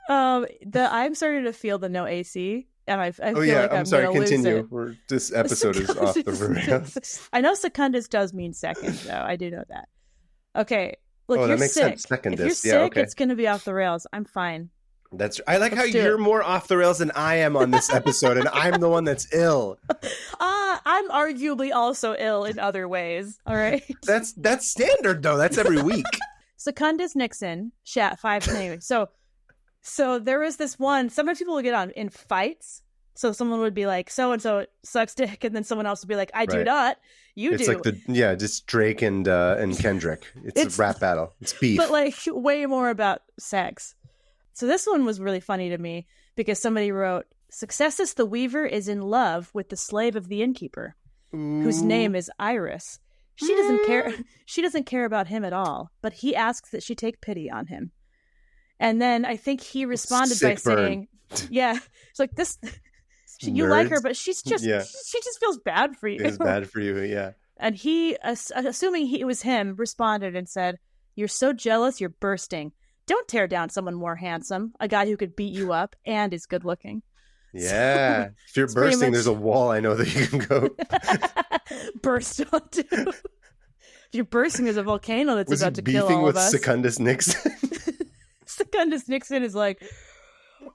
I'm starting to feel the no AC. And I feel like I'm sorry. Continue. This episode is off the rails. I know Secundus does mean second, though. I do know that. Okay, look, you're that makes sick. sense. Secondus. If you're sick, it's going to be off the rails. I'm fine. I like how you're more off the rails than I am on this episode, and I'm the one that's ill. I'm arguably also ill in other ways. All right. That's standard though. That's every week. Secundus Nixon shat 5 anyway. So there was this one. Sometimes people will get on in fights. So someone would be like, so and so sucks dick, and then someone else would be like, I do not. You do. It's like just Drake and Kendrick. It's a rap battle. It's beef. But like way more about sex. So this one was really funny to me because somebody wrote, Successus the Weaver is in love with the slave of the innkeeper, whose name is Iris. She doesn't care. She doesn't care about him at all, but he asks that she take pity on him. And then I think he responded by saying, yeah, it's like this, you like her, but she just feels bad for you. It's bad for you. Yeah. And he, assuming it was him, responded and said, you're so jealous, you're bursting. Don't tear down someone more handsome, a guy who could beat you up and is good looking. Yeah. So, if you're bursting, there's a wall I know that you can go. Burst onto. If you're bursting, there's a volcano that's about to kill all of us. Was he beefing with Secundus Nixon? Secundus Nixon is like,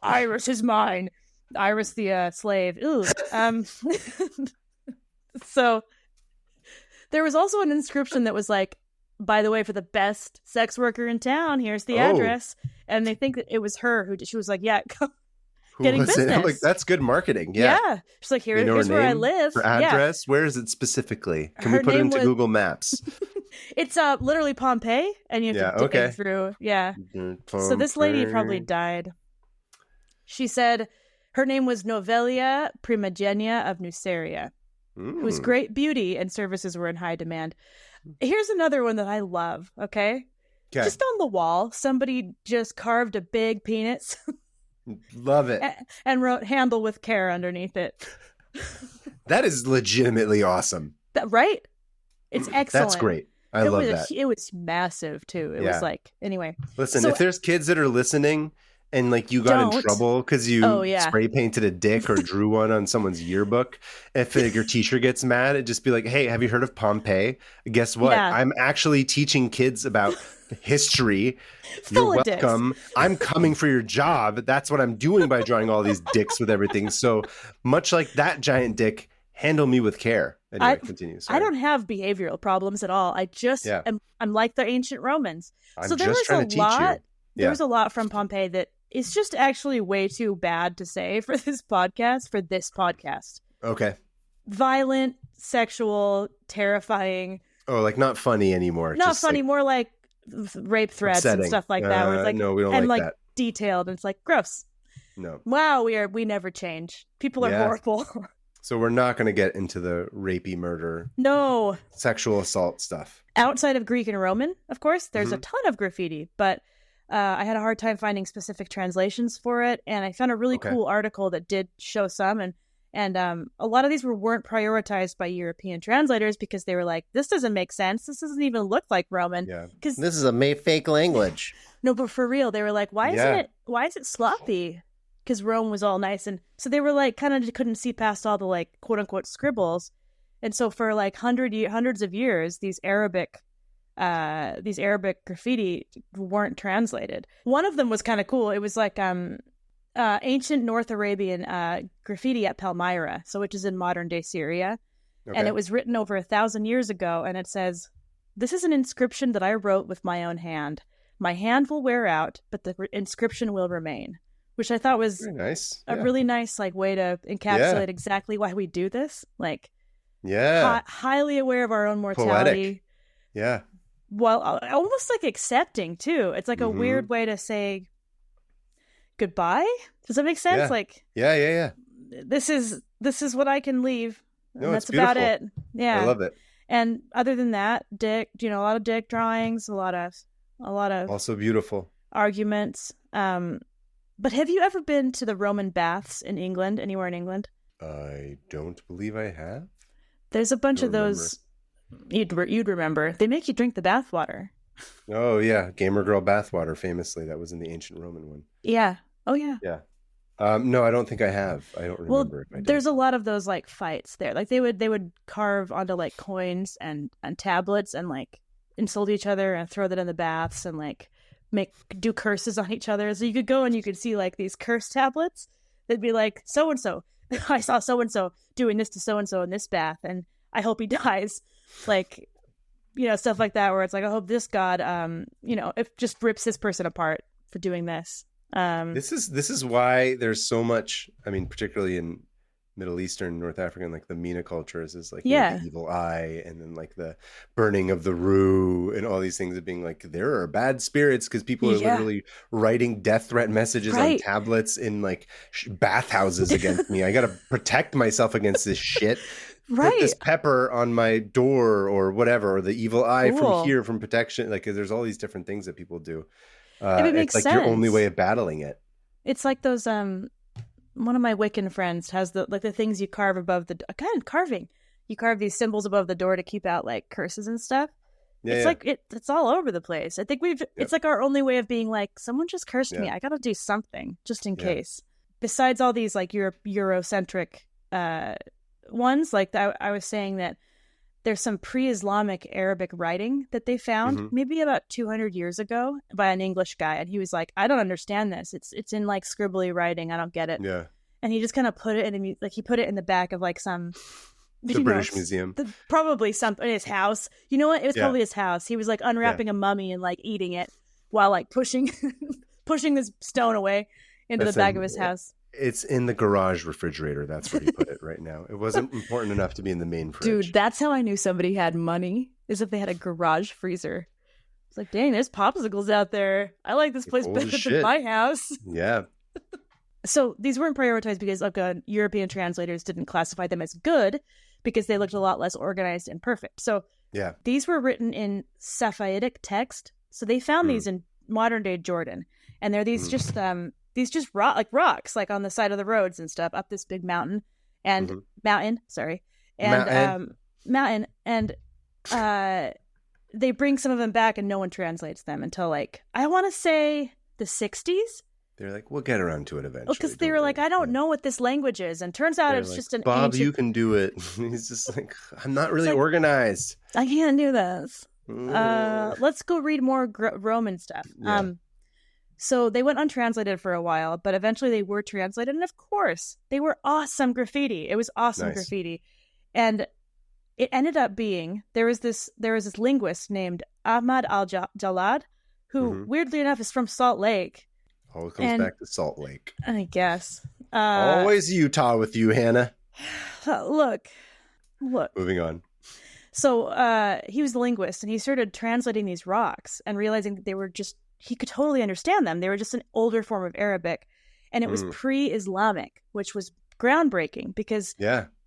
Iris is mine. Iris the slave. Ooh. So there was also an inscription that was like, by the way, for the best sex worker in town, here's the address. And they think that it was her who she was like, yeah, getting business. I'm like, that's good marketing. Yeah. She's like, here's where I live. Her address. Where is it specifically? Can we put it into Google Maps? It's literally Pompeii, and you have to dig through. Yeah. So this lady probably died. She said her name was Novelia Primigenia of Nuceria, whose great beauty and services were in high demand. Here's another one that I love, okay? Just on the wall, somebody just carved a big penis. Love it. And wrote handle with care underneath it. That is legitimately awesome. Right? It's excellent. That's great. I love that. It was massive, too. It was like, anyway. Listen, if there's kids that are listening and like you got in trouble because you spray painted a dick or drew one on someone's yearbook, if your teacher gets mad, it'd just be like, hey, have you heard of Pompeii? Guess what? Yeah. I'm actually teaching kids about history. You're welcome. I'm coming for your job. That's what I'm doing by drawing all these dicks with everything. So much like that giant dick, handle me with care. Anyway, continue. Sorry. I don't have behavioral problems at all. I just I'm like the ancient Romans. So there was a lot. There was a lot from Pompeii that is just actually way too bad to say for this podcast. Okay. Violent, sexual, terrifying. Oh, like not funny anymore. Not just funny, more like rape threats and stuff like that. Where it's like, no, we don't like that. Detailed, and it's like gross. No. Wow, we never change. People are horrible. So we're not going to get into the rapey murder. No. Sexual assault stuff. Outside of Greek and Roman, of course, there's a ton of graffiti, but I had a hard time finding specific translations for it, and I found a really cool article that did show some, and a lot of these weren't prioritized by European translators because they were like, this doesn't make sense. This doesn't even look like Roman. Yeah. This is a fake language. No, but for real, they were like, why is it sloppy? Because Rome was all nice, and so they were like kind of couldn't see past all the like quote unquote scribbles, and so for like hundreds of years, these Arabic graffiti weren't translated. One of them was kind of cool. It was like ancient North Arabian graffiti at Palmyra, so which is in modern day Syria, and it was written over 1,000 years ago, and it says, "This is an inscription that I wrote with my own hand. My hand will wear out, but the inscription will remain." Which I thought was really nice like way to encapsulate exactly why we do this. Like, highly aware of our own mortality. Poetic. Yeah. Well, almost like accepting too. It's like a weird way to say goodbye. Does that make sense? Yeah. Like, yeah. This is what I can leave. No, and that's it's beautiful. about it. Yeah, I love it. And other than that, dick. A lot of dick drawings. A lot of also beautiful arguments. But have you ever been to the Roman baths in England? Anywhere in England? I don't believe I have. There's a bunch of those. You'd remember. They make you drink the bath water. Oh yeah, Gamer Girl bathwater. Famously, that was in the ancient Roman one. Yeah. Oh yeah. Yeah. No, I don't think I have. I don't remember. Well, there's a lot of those like fights there. Like they would carve onto like coins and tablets and like insult each other and throw that in the baths and like do curses on each other. So you could go and you could see like these curse tablets that'd be like, so and so, I saw so and so doing this to so and so in this bath, and I hope he dies. Like, stuff like that, where it's like, I hope this god, it just rips this person apart for doing this. This is why there's so much. I mean, particularly in Middle Eastern, North African, like the Mina cultures is like Yeah. the evil eye, and then like the burning of the rue, and all these things of being like there are bad spirits because people are literally writing death threat messages on tablets in like bathhouses against me. I got to protect myself against this shit. Put this pepper on my door or whatever, or the evil eye from here from protection. Like there's all these different things that people do. It makes it's like sense. your only way of battling it. It's like those one of my Wiccan friends has the things you carve above the carving. You carve these symbols above the door to keep out like curses and stuff. It's like it's all over the place. I think it's like our only way of being like, someone just cursed me. I got to do something just in case. Besides all these like Eurocentric ones, like I was saying that there's some pre-Islamic Arabic writing that they found maybe about 200 years ago by an English guy, and he was like, I don't understand this. It's in like scribbly writing. I don't get it. Yeah. And he just kind of put it in he put it in the back of like some the British Museum, probably something in his house. You know what? It was probably his house. He was like unwrapping a mummy and like eating it while like pushing this stone away into the back of his house. It's in the garage refrigerator. That's where he put it right now. It wasn't important enough to be in the main fridge. Dude, that's how I knew somebody had money, is if they had a garage freezer. It's like, dang, there's popsicles out there. I like this place better than my house. Yeah. So these weren't prioritized because European translators didn't classify them as good because they looked a lot less organized and perfect. So these were written in Safavidic text. So they found these in modern day Jordan. And they're these just rocks like on the side of the roads and stuff up this big mountain and they bring some of them back and no one translates them until like I want to say the 60s. They're like, we'll get around to it eventually. Because they were like, I don't know what this language is, and turns out it's like, just an Bob, ancient... you can do it. He's just like, I'm not really organized. I can't do this. Let's go read more Roman stuff. Yeah. So they went untranslated for a while, but eventually they were translated. And of course, they were awesome graffiti. It was awesome graffiti. And it ended up being, there was this linguist named Ahmad al-Jalad, who weirdly enough is from Salt Lake. Oh, it comes back to Salt Lake. I guess. Always Utah with you, Hannah. Look. Moving on. So he was the linguist, and he started translating these rocks and realizing that they were just, he could totally understand them. They were just an older form of Arabic, and it was pre-Islamic, which was groundbreaking because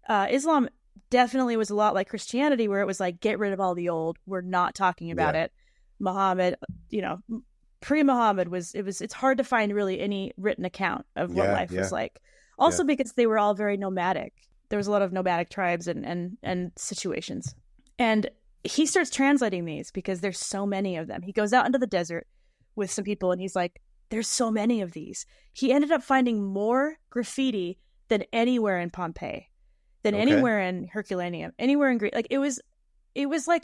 Islam definitely was a lot like Christianity, where it was like, get rid of all the old. We're not talking about it. Muhammad, pre-Muhammad it's hard to find really any written account of what life was like. Also because they were all very nomadic. There was a lot of nomadic tribes and situations. And he starts translating these because there's so many of them. He goes out into the desert with some people and he's like, there's so many of these. He ended up finding more graffiti than anywhere in Pompeii, than anywhere in Herculaneum, anywhere in Greece. Like it was like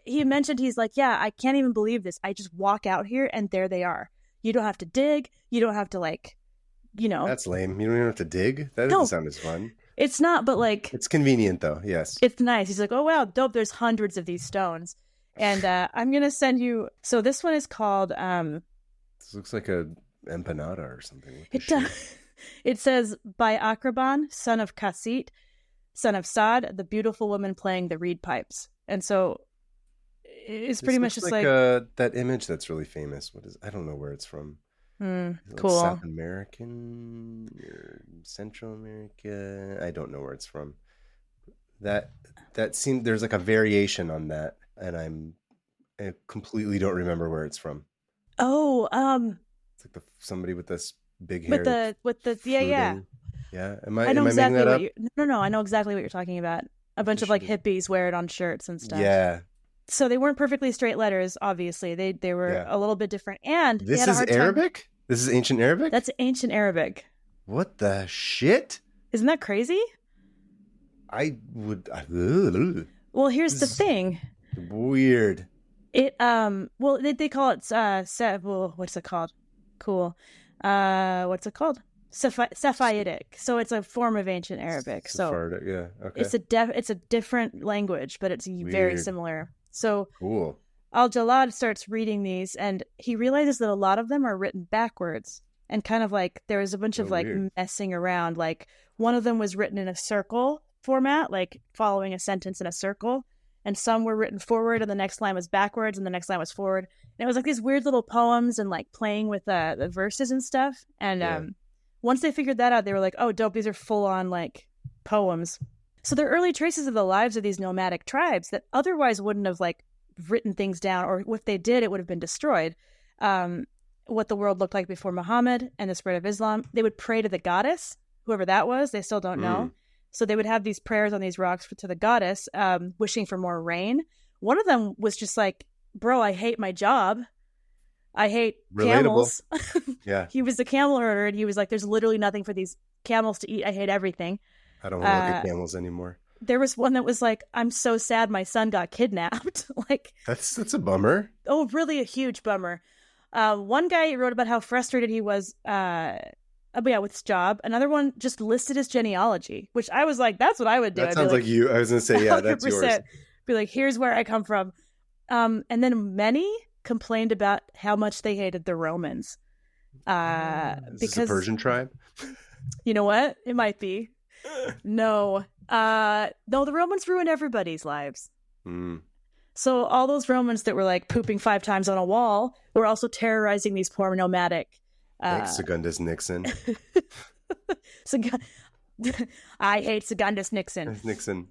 he mentioned, he's like, yeah, I can't even believe this. I just walk out here and there they are. You don't have to dig. You don't have to That's lame. You don't even have to dig? That doesn't sound as fun. It's not, but like... It's convenient though, yes. It's nice. He's like, oh wow, dope. There's hundreds of these stones. And I'm going to send you... So this one is called... This looks like a empanada or something. It does. It says, by Akraban, son of Kasit, son of Saad, the beautiful woman playing the reed pipes. And so it's pretty much just like that image that's really famous. I don't know where it's from. Cool. South American or Central America. I don't know where it's from. That seemed, there's like a variation on that, and I completely don't remember where it's from. Oh, it's like somebody with this big hair with the yeah. Am I making that up? No, I know exactly what you're talking about. A bunch of like hippies wear it on shirts and stuff. Yeah. So they weren't perfectly straight letters, obviously. They were a little bit different. And this is Arabic? This is ancient Arabic? That's ancient Arabic. What the shit? Isn't that crazy? I would. Well, here's the thing. Weird. It they call it what's it called? Cool. What's it called? Safavidic. So it's a form of ancient Arabic. Sephardic, yeah. Okay. It's a different language, but it's very similar. So cool. Al-Jalad starts reading these, and he realizes that a lot of them are written backwards. and kind of like there was a bunch of like weird. messing around. Like one of them was written in a circle format, like following a sentence in a circle, and some were written forward and the next line was backwards and the next line was forward. And it was like these weird little poems and like playing with the verses and stuff. And once they figured that out, they were like, oh, dope, these are full on like poems. So they're early traces of the lives of these nomadic tribes that otherwise wouldn't have like written things down, or if they did, it would have been destroyed. What the world looked like before Muhammad and the spread of Islam. They would pray to the goddess, whoever that was. They still don't know. So they would have these prayers on these rocks to the goddess, wishing for more rain. One of them was just like, bro, I hate my job. I hate camels. Yeah. He was a camel herder, and he was like, there's literally nothing for these camels to eat. I hate everything. I don't want to look at camels anymore. There was one that was like, I'm so sad my son got kidnapped. Like, that's a bummer. Oh, really a huge bummer. One guy wrote about how frustrated he was with his job. Another one just listed his genealogy, which I was like, that's what I would do. That sounds like you. I was going to say, yeah, that's yours. Be like, here's where I come from. And then many complained about how much they hated the Romans. Is this a Persian tribe? You know what? It might be. No, the Romans ruined everybody's lives. So all those Romans that were like pooping 5 times on a wall were also terrorizing these poor nomadic. Thanks, Secundus Nixon. I hate Secundus Nixon. Nixon.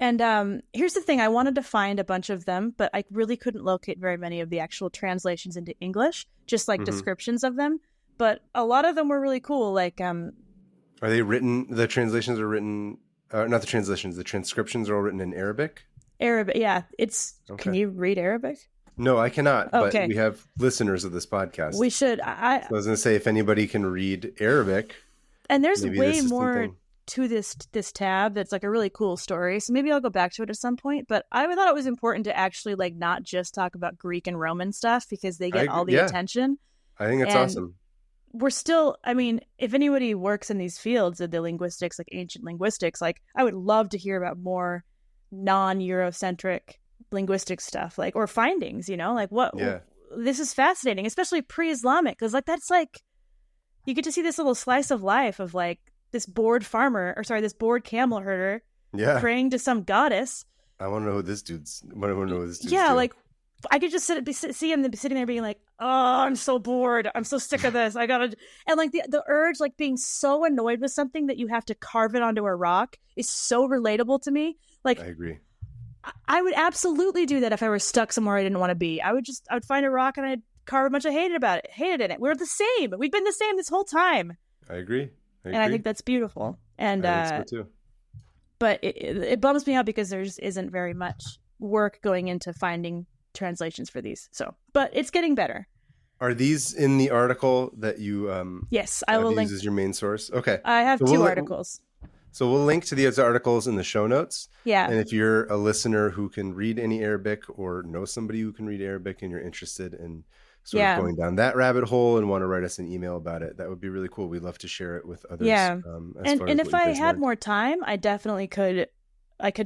And here's the thing: I wanted to find a bunch of them, but I really couldn't locate very many of the actual translations into English. Just like descriptions of them, but a lot of them were really cool. Like, are they written? The translations are written. Not the translations. The transcriptions are all written in Arabic. Arabic, yeah. It's. Okay. Can you read Arabic? No, I cannot. Okay. But we have listeners of this podcast. We should. So I was going to say, if anybody can read Arabic, and there's way more to this tab that's like a really cool story. So maybe I'll go back to it at some point. But I thought it was important to actually like not just talk about Greek and Roman stuff because they get all the attention. I think that's awesome. We're still, I mean, if anybody works in these fields of the linguistics, like ancient linguistics, like I would love to hear about more non-Eurocentric linguistic stuff, like, or findings, you know, like this is fascinating, especially pre-Islamic, because like that's like you get to see this little slice of life of like this bored camel herder praying to some goddess. I want to know who this dude's yeah doing. Like I could just see him sitting there being like, oh, I'm so bored, I'm so sick of this, I gotta, and like the urge, like being so annoyed with something that you have to carve it onto a rock is so relatable to me. Like, I agree. I would absolutely do that if I were stuck somewhere I didn't want to be. I would find a rock and I'd carve a bunch I hated in it. We're the same. We've been the same this whole time. I agree. And I think that's beautiful. And I think so too. But it bums me out because there just isn't very much work going into finding translations for these. So, but it's getting better. Are these in the article that you yes, I will link as your main source? Okay. I have two articles. So we'll link to these articles in the show notes. Yeah. And if you're a listener who can read any Arabic or know somebody who can read Arabic and you're interested in sort of going down that rabbit hole and want to write us an email about it, that would be really cool. We'd love to share it with others. Yeah. And if I had more time, I definitely could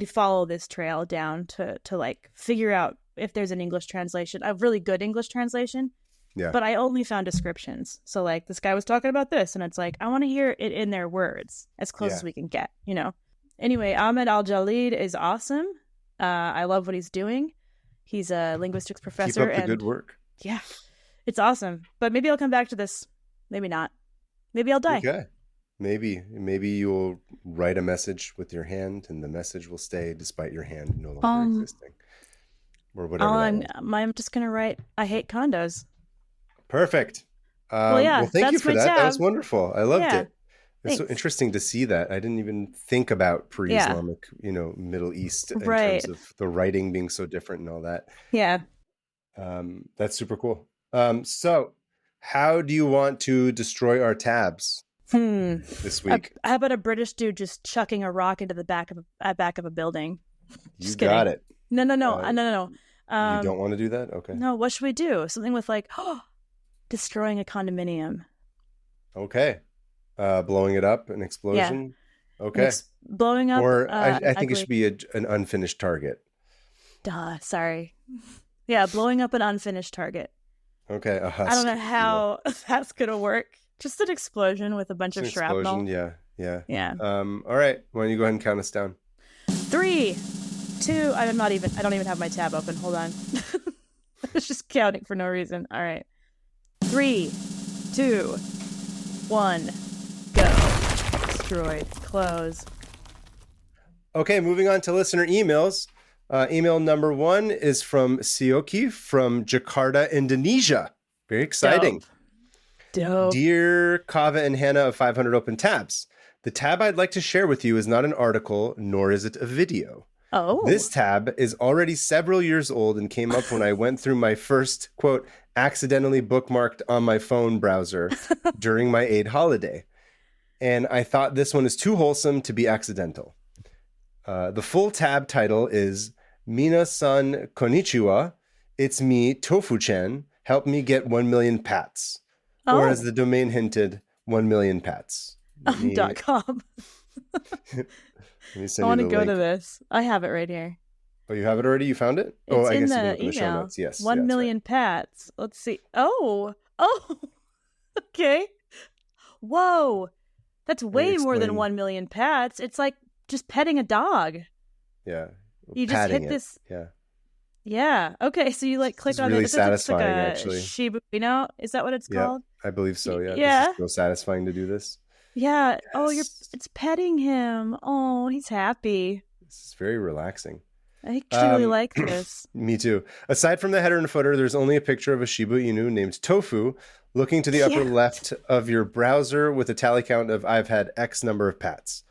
follow this trail down to like figure out if there's an English translation, a really good English translation. Yeah. But I only found descriptions. So like this guy was talking about this and it's like, I want to hear it in their words as close as we can get, you know? Anyway, Ahmed Al-Jalid is awesome. I love what he's doing. He's a linguistics professor. Keep up the good work. Yeah, it's awesome. But maybe I'll come back to this. Maybe not. Maybe I'll die. Okay. Maybe you'll write a message with your hand and the message will stay despite your hand no longer existing. Or whatever. I'm just going to write, I hate condos. Perfect. Well, thank you for that. That was wonderful. I loved it. It's Thanks. so interesting to see that. I didn't even think about pre-Islamic, Middle East in terms of the writing being so different and all that. Yeah. That's super cool. So how do you want to destroy our tabs this week? How about a British dude just chucking a rock into the back of a building? You got it. No. You don't want to do that? Okay. No, what should we do? Something with like, destroying a condominium. Okay. Blowing it up, an explosion. Yeah. Okay. Blowing up. Or I think it should be an unfinished target. Sorry. Yeah, blowing up an unfinished target. Okay, a husk. I don't know how that's going to work. Just an explosion with a bunch It's of an shrapnel. explosion. Yeah. Yeah. All right. Why don't you go ahead and count us down? 3, 2. I don't even have my tab open. Hold on. I was just counting for no reason. All right. 3, 2, 1, go. Destroyed. Close. Okay, moving on to listener emails. Email number 1 is from Sioki from Jakarta, Indonesia. Very exciting. Dope. Dear Kava and Hannah of 500 Open Tabs, the tab I'd like to share with you is not an article, nor is it a video. Oh. This tab is already several years old and came up when I went through my first, quote, accidentally bookmarked on my phone browser during my Eid holiday. And I thought this one is too wholesome to be accidental. The full tab title is Mina-san Konnichiwa. It's me, Tofu-chan. Help me get 1 million pats. Or as the domain hinted, 1 million pats. .com. I want to go to this. I have it right here. Oh, you have it already? You found it? It's I in guess the you open email. the show notes. Yes. 1 million right. pats. Let's see. Oh. Okay. Whoa. That's way more than 1 million pats. It's like just petting a dog. Yeah. You just hit this. Yeah. Yeah. Okay. So you like click it's on really it. It's satisfying, like a actually. Shiba Inu? Is that what it's called? I believe so. Yeah. Yeah. This is so satisfying to do this. Yeah. Yes. Oh, it's petting him. Oh, he's happy. This is very relaxing. I truly like this. Me too. Aside from the header and footer, there's only a picture of a Shiba Inu named Tofu looking to the upper left of your browser with a tally count of I've had X number of pats.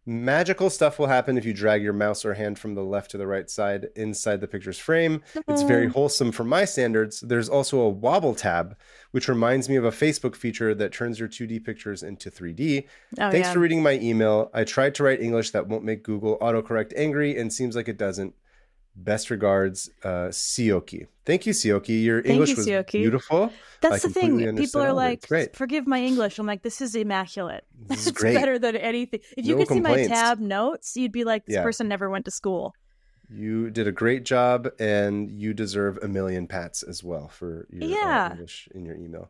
Magical stuff will happen if you drag your mouse or hand from the left to the right side inside the picture's frame. It's very wholesome for my standards. There's also a wobble tab, which reminds me of a Facebook feature that turns your 2D pictures into 3D. Thanks for reading my email. I tried to write English that won't make Google autocorrect angry and seems like it doesn't. Best regards, Sioki. Thank you, Sioki. Your English was beautiful. That's the thing. People are like, forgive my English. I'm like, this is immaculate. This is great. Better than anything. If you could see my tab notes, you'd be like, this person never went to school. You did a great job, and you deserve 1 million pats as well for your English in your email.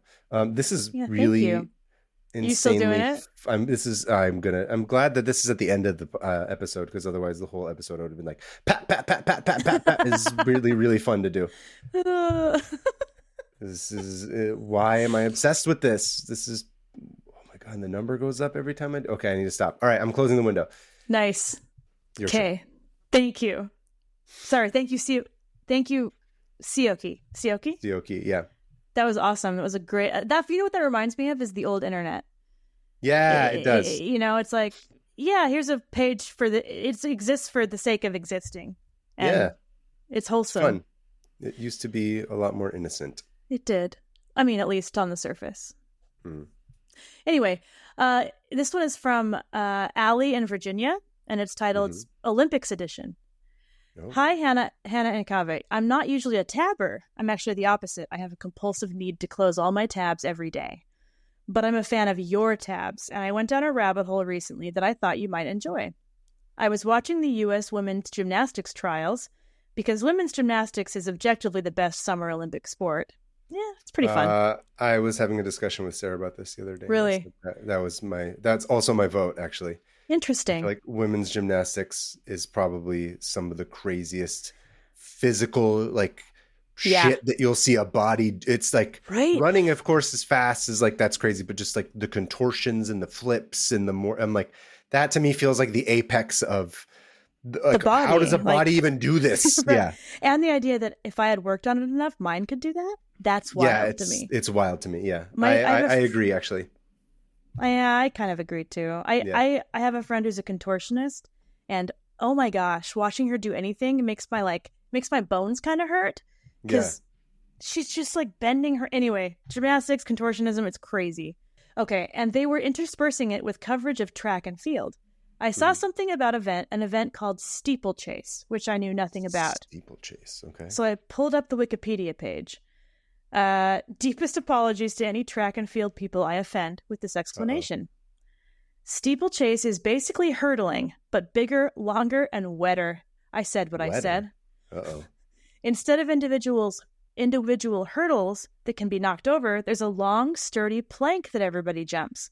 This is really insanely. You still doing it? I'm glad that this is at the end of the episode, because otherwise the whole episode would have been like pat pat pat pat pat pat pat. Is really really fun to do. This is why am I obsessed with this? This is, oh my god, and the number goes up every time okay, I need to stop. All right, I'm closing the window. Nice. Okay. Thank you. Sorry. Thank you, Sioki. Sioki, yeah. That was awesome. It was a great. You know what that reminds me of is the old internet. Yeah, it does. It's like, here's a page it exists for the sake of existing. And it's wholesome. Fun. It used to be a lot more innocent. It did. I mean, at least on the surface. Anyway, this one is from Allie in Virginia, and it's titled Olympics Edition. Oh. Hi, Hannah and Kaveh. I'm not usually a tabber. I'm actually the opposite. I have a compulsive need to close all my tabs every day. But I'm a fan of your tabs, and I went down a rabbit hole recently that I thought you might enjoy. I was watching the U.S. women's gymnastics trials, because women's gymnastics is objectively the best summer Olympic sport. Yeah, it's pretty fun. I was having a discussion with Sarah about this the other day. Really? That's also my vote, actually. Interesting. I feel like women's gymnastics is probably some of the craziest physical shit that you'll see a body. It's like running, of course, as fast as that's crazy, but just like the contortions and the flips and I'm like, that to me feels like the apex of the body. How does a body even do this? Right. Yeah. And the idea that if I had worked on it enough, mine could do that. That's wild to me. It's wild to me. Yeah. I agree, actually. I kind of agree too. I have a friend who's a contortionist, and oh my gosh, watching her do anything makes my bones kind of hurt, because she's just like bending her. Anyway, gymnastics, contortionism, it's crazy. Okay, and they were interspersing it with coverage of track and field. I saw something about an event called steeplechase, which I knew nothing about. Steeplechase, okay. So I pulled up the Wikipedia page. Deepest apologies to any track and field people I offend with this explanation. Steeplechase is basically hurdling, but bigger, longer, and wetter. I said what I said. Uh-oh. Instead of individuals individual hurdles that can be knocked over, there's a long, sturdy plank that everybody jumps.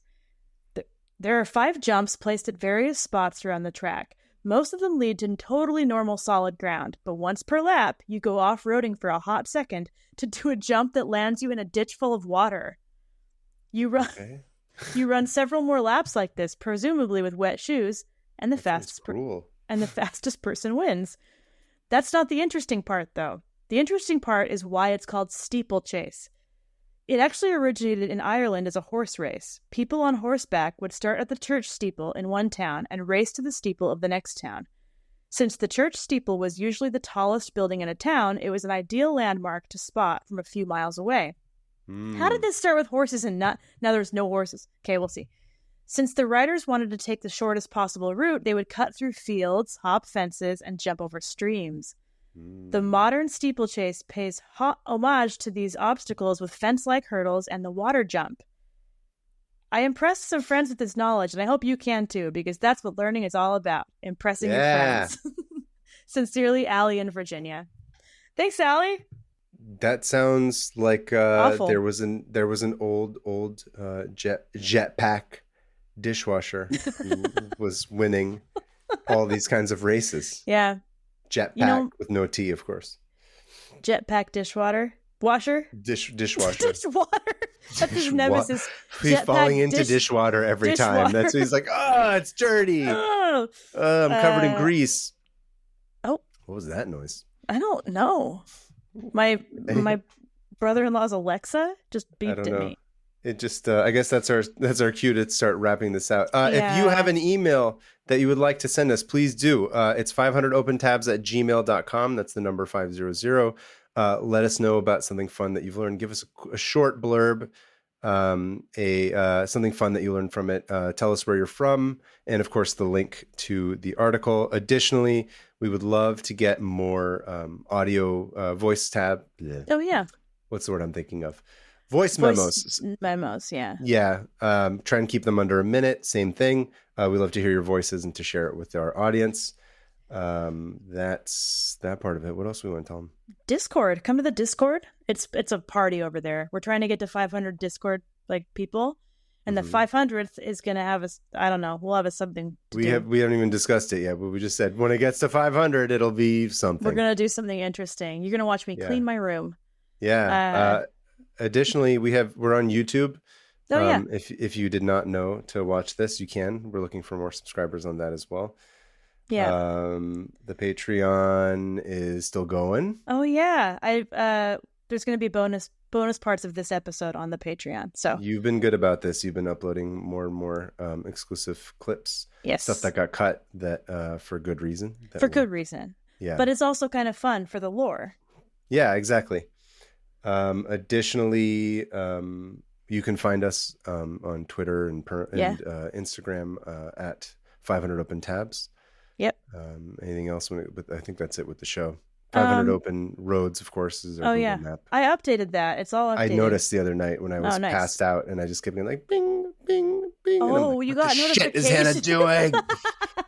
There are 5 jumps placed at various spots around the track. Most of them lead to totally normal solid ground, but once per lap, you go off-roading for a hot second to do a jump that lands you in a ditch full of water. You run several more laps like this, presumably with wet shoes, and the fastest person wins. That's not the interesting part, though. The interesting part is why it's called steeplechase. It actually originated in Ireland as a horse race. People on horseback would start at the church steeple in one town and race to the steeple of the next town. Since the church steeple was usually the tallest building in a town, it was an ideal landmark to spot from a few miles away. How did this start with horses and not... Now there's no horses. Okay, we'll see. Since the riders wanted to take the shortest possible route, they would cut through fields, hop fences, and jump over streams. The modern steeplechase pays homage to these obstacles with fence-like hurdles and the water jump. I impressed some friends with this knowledge, and I hope you can too, because that's what learning is all about, impressing your friends. Sincerely, Allie in Virginia. Thanks, Allie. That sounds like there was an old jetpack dishwasher who was winning all these kinds of races. Yeah. Jetpack with no T, of course. Jetpack washer? Dishwasher. Dishwater. That's his nemesis. He's falling into dishwater every time. That's what he's like, it's dirty. I'm covered in grease. Oh. What was that noise? I don't know. My brother-in-law's Alexa just beeped at me. It just, I guess that's our cue to start wrapping this out. If you have an email that you would like to send us, please do. It's 500opentabs@gmail.com. That's the number 500. Let us know about something fun that you've learned. Give us a short blurb, something fun that you learned from it. Tell us where you're from, and of course the link to the article. Additionally, we would love to get more audio voice tab. Bleh. Oh yeah. What's the word I'm thinking of? Voice memos. Memos, yeah. Yeah. Try and keep them under a minute. Same thing. We love to hear your voices and to share it with our audience. That's that part of it. What else do we want to tell them? Discord. Come to the Discord. It's a party over there. We're trying to get to 500 Discord people. And the 500th is going to have us, I don't know, we'll have us something to do. We haven't even discussed it yet, but we just said when it gets to 500, it'll be something. We're going to do something interesting. You're going to watch me clean my room. Yeah. Additionally, we're on YouTube. Oh, yeah. If you did not know to watch this, you can. We're looking for more subscribers on that as well. Yeah. The Patreon is still going. Oh yeah. There's going to be bonus parts of this episode on the Patreon. So you've been good about this. You've been uploading more and more exclusive clips. Yes. Stuff that got cut that for good reason. Good reason. Yeah. But it's also kind of fun for the lore. Yeah, exactly. Additionally, you can find us on Twitter and Instagram at 500 Open Tabs. Yep. Anything else? I think that's it with the show. 500 Open Roads, of course, is our Google map. I updated that. It's all updated. I noticed the other night when I was passed out, and I just kept being like, bing, bing, bing. Oh, you got notification. What the shit is Hannah doing?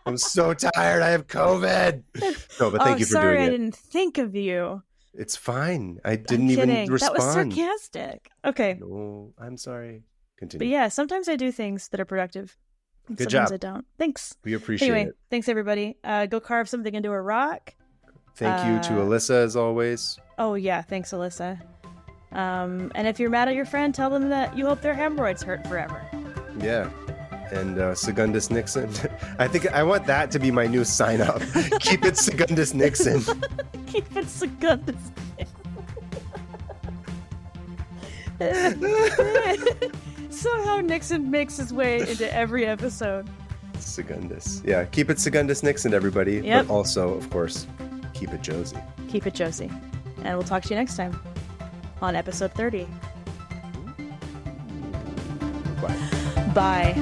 I'm so tired. I have COVID. No, but thank you for doing it. Sorry, I didn't think of you. It's fine. I didn't even respond. That was sarcastic. Okay. No, I'm sorry. Continue. But yeah, sometimes I do things that are productive. Good sometimes job. I don't. Thanks. We appreciate it. Thanks everybody. Go carve something into a rock. Thank you to Alyssa as always. Oh yeah, thanks Alyssa. And if you're mad at your friend, tell them that you hope their hemorrhoids hurt forever. Yeah. And Secundus Nixon. I think I want that to be my new sign up. Keep it Secundus Nixon. Keep it Secundus Somehow Nixon makes his way into every episode. Secundus. Yeah, keep it Secundus Nixon, everybody. Yep. But also, of course, keep it Josie. Keep it Josie. And we'll talk to you next time on episode 30. Bye. Bye.